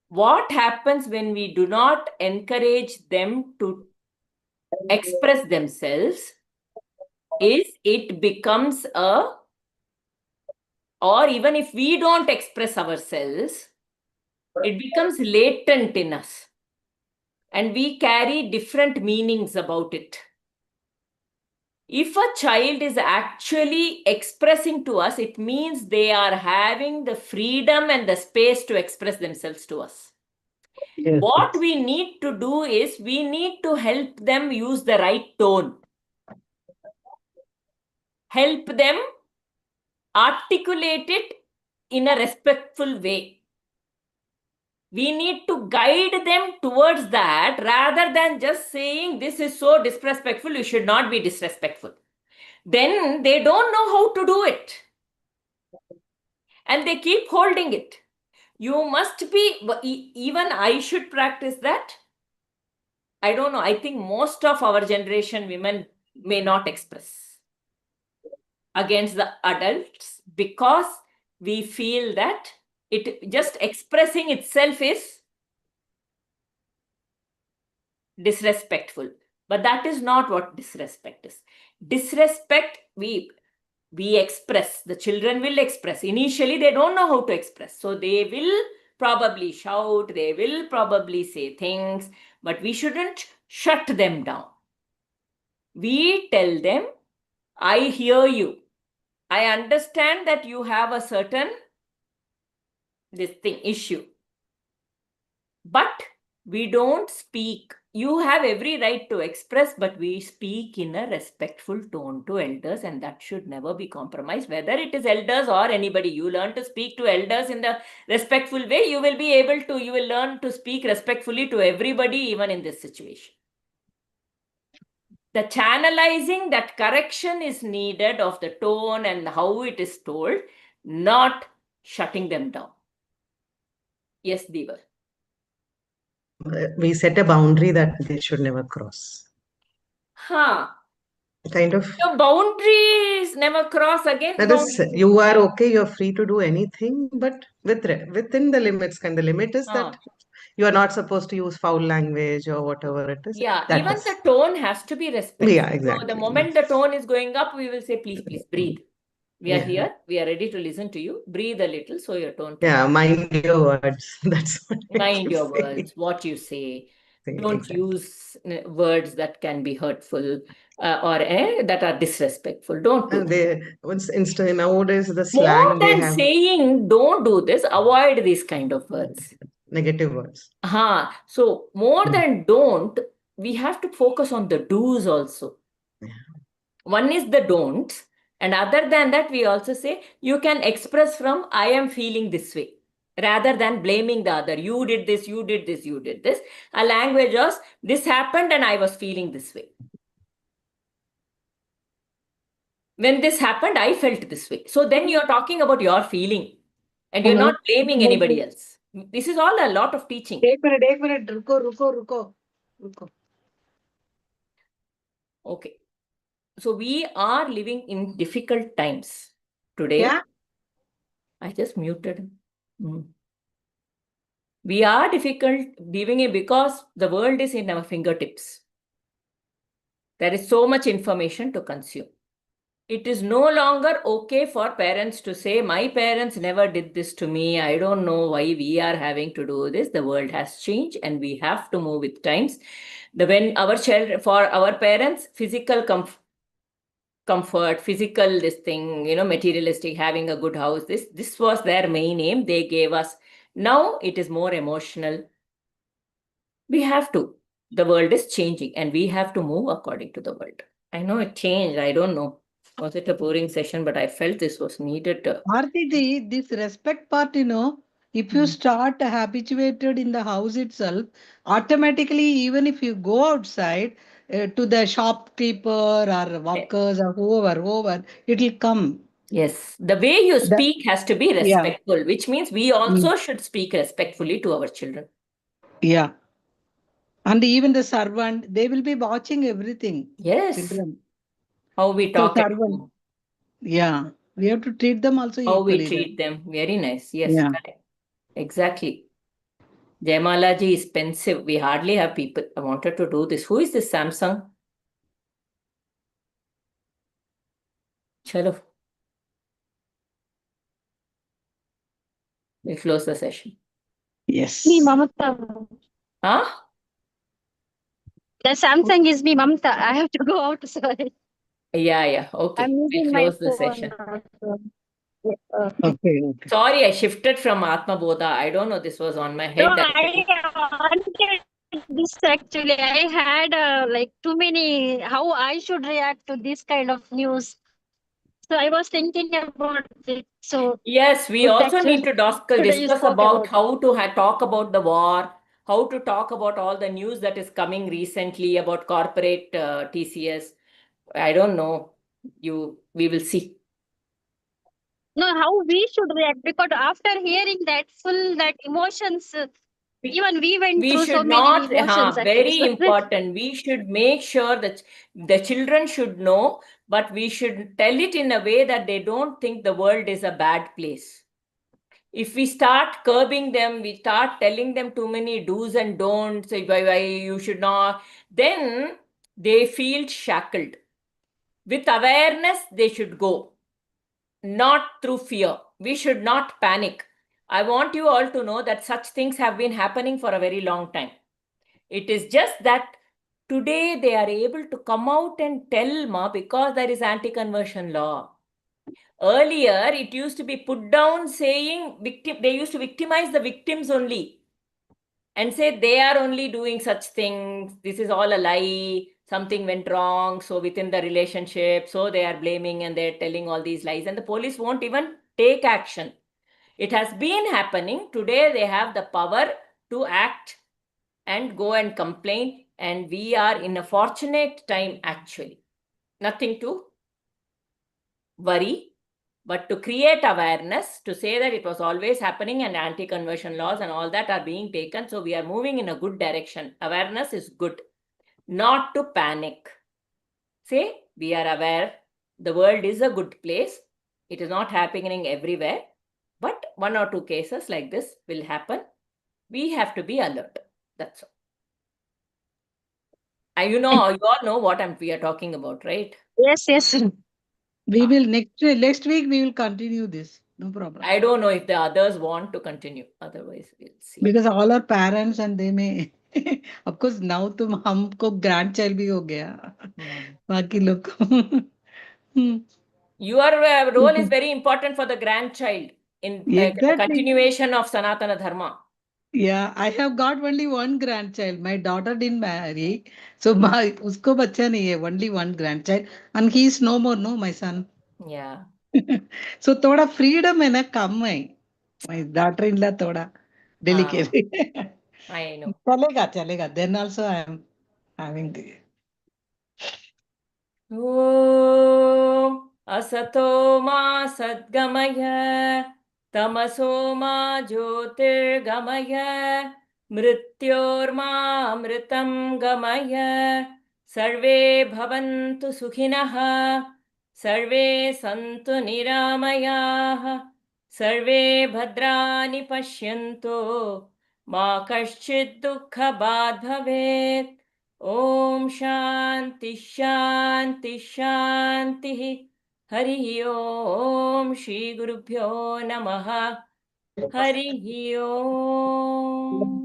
what happens when we do not encourage them to express themselves is it becomes or even if we don't express ourselves, it becomes latent in us. And we carry different meanings about it. If a child is actually expressing to us, it means they are having the freedom and the space to express themselves to us. Yes. What we need to do is we need to help them use the right tone. Help them articulate it in a respectful way. We need to guide them towards that rather than just saying this is so disrespectful, you should not be disrespectful. Then they don't know how to do it. And they keep holding it. You must be, even I should practice that. I don't know. I think most of our generation women may not express against the adults because we feel that it just expressing itself is disrespectful. But that is not what disrespect is. Disrespect, we express. The children will express. Initially, they don't know how to express. So they will probably shout, they will probably say things, but we shouldn't shut them down. We tell them, I hear you. I understand that you have a certain issue. But we don't speak. You have every right to express, but we speak in a respectful tone to elders, and that should never be compromised, whether it is elders or anybody. You learn to speak to elders in the respectful way, you will learn to speak respectfully to everybody, even in this situation. The channelizing, that correction is needed of the tone and how it is told, not shutting them down. Yes, Devar. We set a boundary that they should never cross. Kind of. The boundaries never cross again. That is, you are okay, you're free to do anything, but within the limits. And the limit is that you are not supposed to use foul language or whatever it is. Yeah, that even is. the tone has to be respectful. Yeah, exactly. So the moment the tone is going up, we will say, please, please breathe. We are here. We are ready to listen to you. Breathe a little so your tone. Yeah, mind your words. That's what mind your words, what you say. Don't use words that can be hurtful or that are disrespectful. Don't do that. Nowadays, the slang more than saying don't do this, avoid these kind of words. Negative words. So more than don't, we have to focus on the do's also. One is the don'ts. And other than that, we also say you can express from I am feeling this way, rather than blaming the other. You did this, you did this, you did this. A language was this happened and I was feeling this way. When this happened, I felt this way. So then you're talking about your feeling and you're not blaming anybody else. This is all a lot of teaching. Ek minute. Ruko. Okay. So we are living in difficult times today. Yeah. I just muted. We are living it because the world is in our fingertips. There is so much information to consume. It is no longer okay for parents to say, my parents never did this to me. I don't know why we are having to do this. The world has changed and we have to move with times. For our parents, physical comfort, physical materialistic, having a good house, this was their main aim. They gave us. Now it is more emotional. We have to. The world is changing and we have to move according to the world. I know it changed. I don't know. Was it a boring session? But I felt this was needed. Bharati, this respect part, if you start habituated in the house itself, automatically, even if you go outside to the shopkeeper or workers or whoever, it will come. Yes. The way you speak has to be respectful, which means we also should speak respectfully to our children. Yeah. And even the servant, they will be watching everything. Yes. Children. How we talk at home. Yeah. We have to treat them also How equally. We treat them. Very nice. Yes. Yeah. Correct. Exactly. Jaimala ji is pensive. We hardly have people. I wanted to do this. Who is this Samsung? Chalo. We'll close the session. Yes. Me, Mamata. Huh? The Samsung is me, Mamta. I have to go out. Sorry. Yeah. Okay. I'm We'll using my close the phone. session. Yeah, Okay. Okay. Sorry, I shifted from Atma Bodha. I don't know. This was on my No, head. I wanted this actually. I had like too many, how I should react to this kind of news. So I was thinking about it. So Yes, we good also need actually. to Today you discuss spoke about about it. how to talk about the war, how to talk about all the news that is coming recently about corporate TCS. I don't know. We will see. No, how we should react because after hearing that emotions, even we went We through so should many not, emotions actually. very So important. We should make sure that the children should know, but we should tell it in a way that they don't think the world is a bad place. If we start curbing them, we start telling them too many do's and don'ts, why you should not, then they feel shackled. With awareness, they should go, not through fear. We should not panic. I want you all to know that such things have been happening for a very long time. It is just that today they are able to come out and tell because there is anti-conversion law. Earlier, it used to be put down saying they used to victimize the victims only and say they are only doing such things. This is all a lie. Something went wrong. So within the relationship, so they are blaming and they're telling all these lies and the police won't even take action. It has been happening. Today, they have the power to act and go and complain. And we are in a fortunate time actually. Nothing to worry, but to create awareness, to say that it was always happening and anti-conversion laws and all that are being taken. So we are moving in a good direction. Awareness is good, not to panic. Say, we are aware the world is a good place. It is not happening everywhere, but one or two cases like this will happen. We have to be alert. That's all. You all know what we are talking about, right? yes. We will next week we will continue this. No problem. I don't know if the others want to continue. Otherwise, we'll see. Because all our parents and they may of course now तो हमको grandchild भी हो गया बाकी लोग को Your role is very important for the grandchild in Exactly. continuation of Sanatana Dharma. Yeah, I have got only one grandchild. My daughter didn't marry, so my उसको बच्चा नहीं है. Only one grandchild, and he is no more. No, my son. Yeah. So थोड़ा freedom है ना कम है. My daughter-in-law थोड़ा delicate. I know. चलेगा. Then also I am having the. ॐ असतो मा सद्गमय तमसो मा ज्योतिर्गमय मृत्योर्मामृतं गमय सर्वे भवन्तु सुखिनः सर्वे सन्तु निरामयाः सर्वे भद्राणि पश्यन्तु मा कश्चित् दुःखभाग् भवेत् ॐ शान्ति शान्ति शान्तिः हरिः ॐ श्रीगुरुभ्यो नमः हरिः ॐ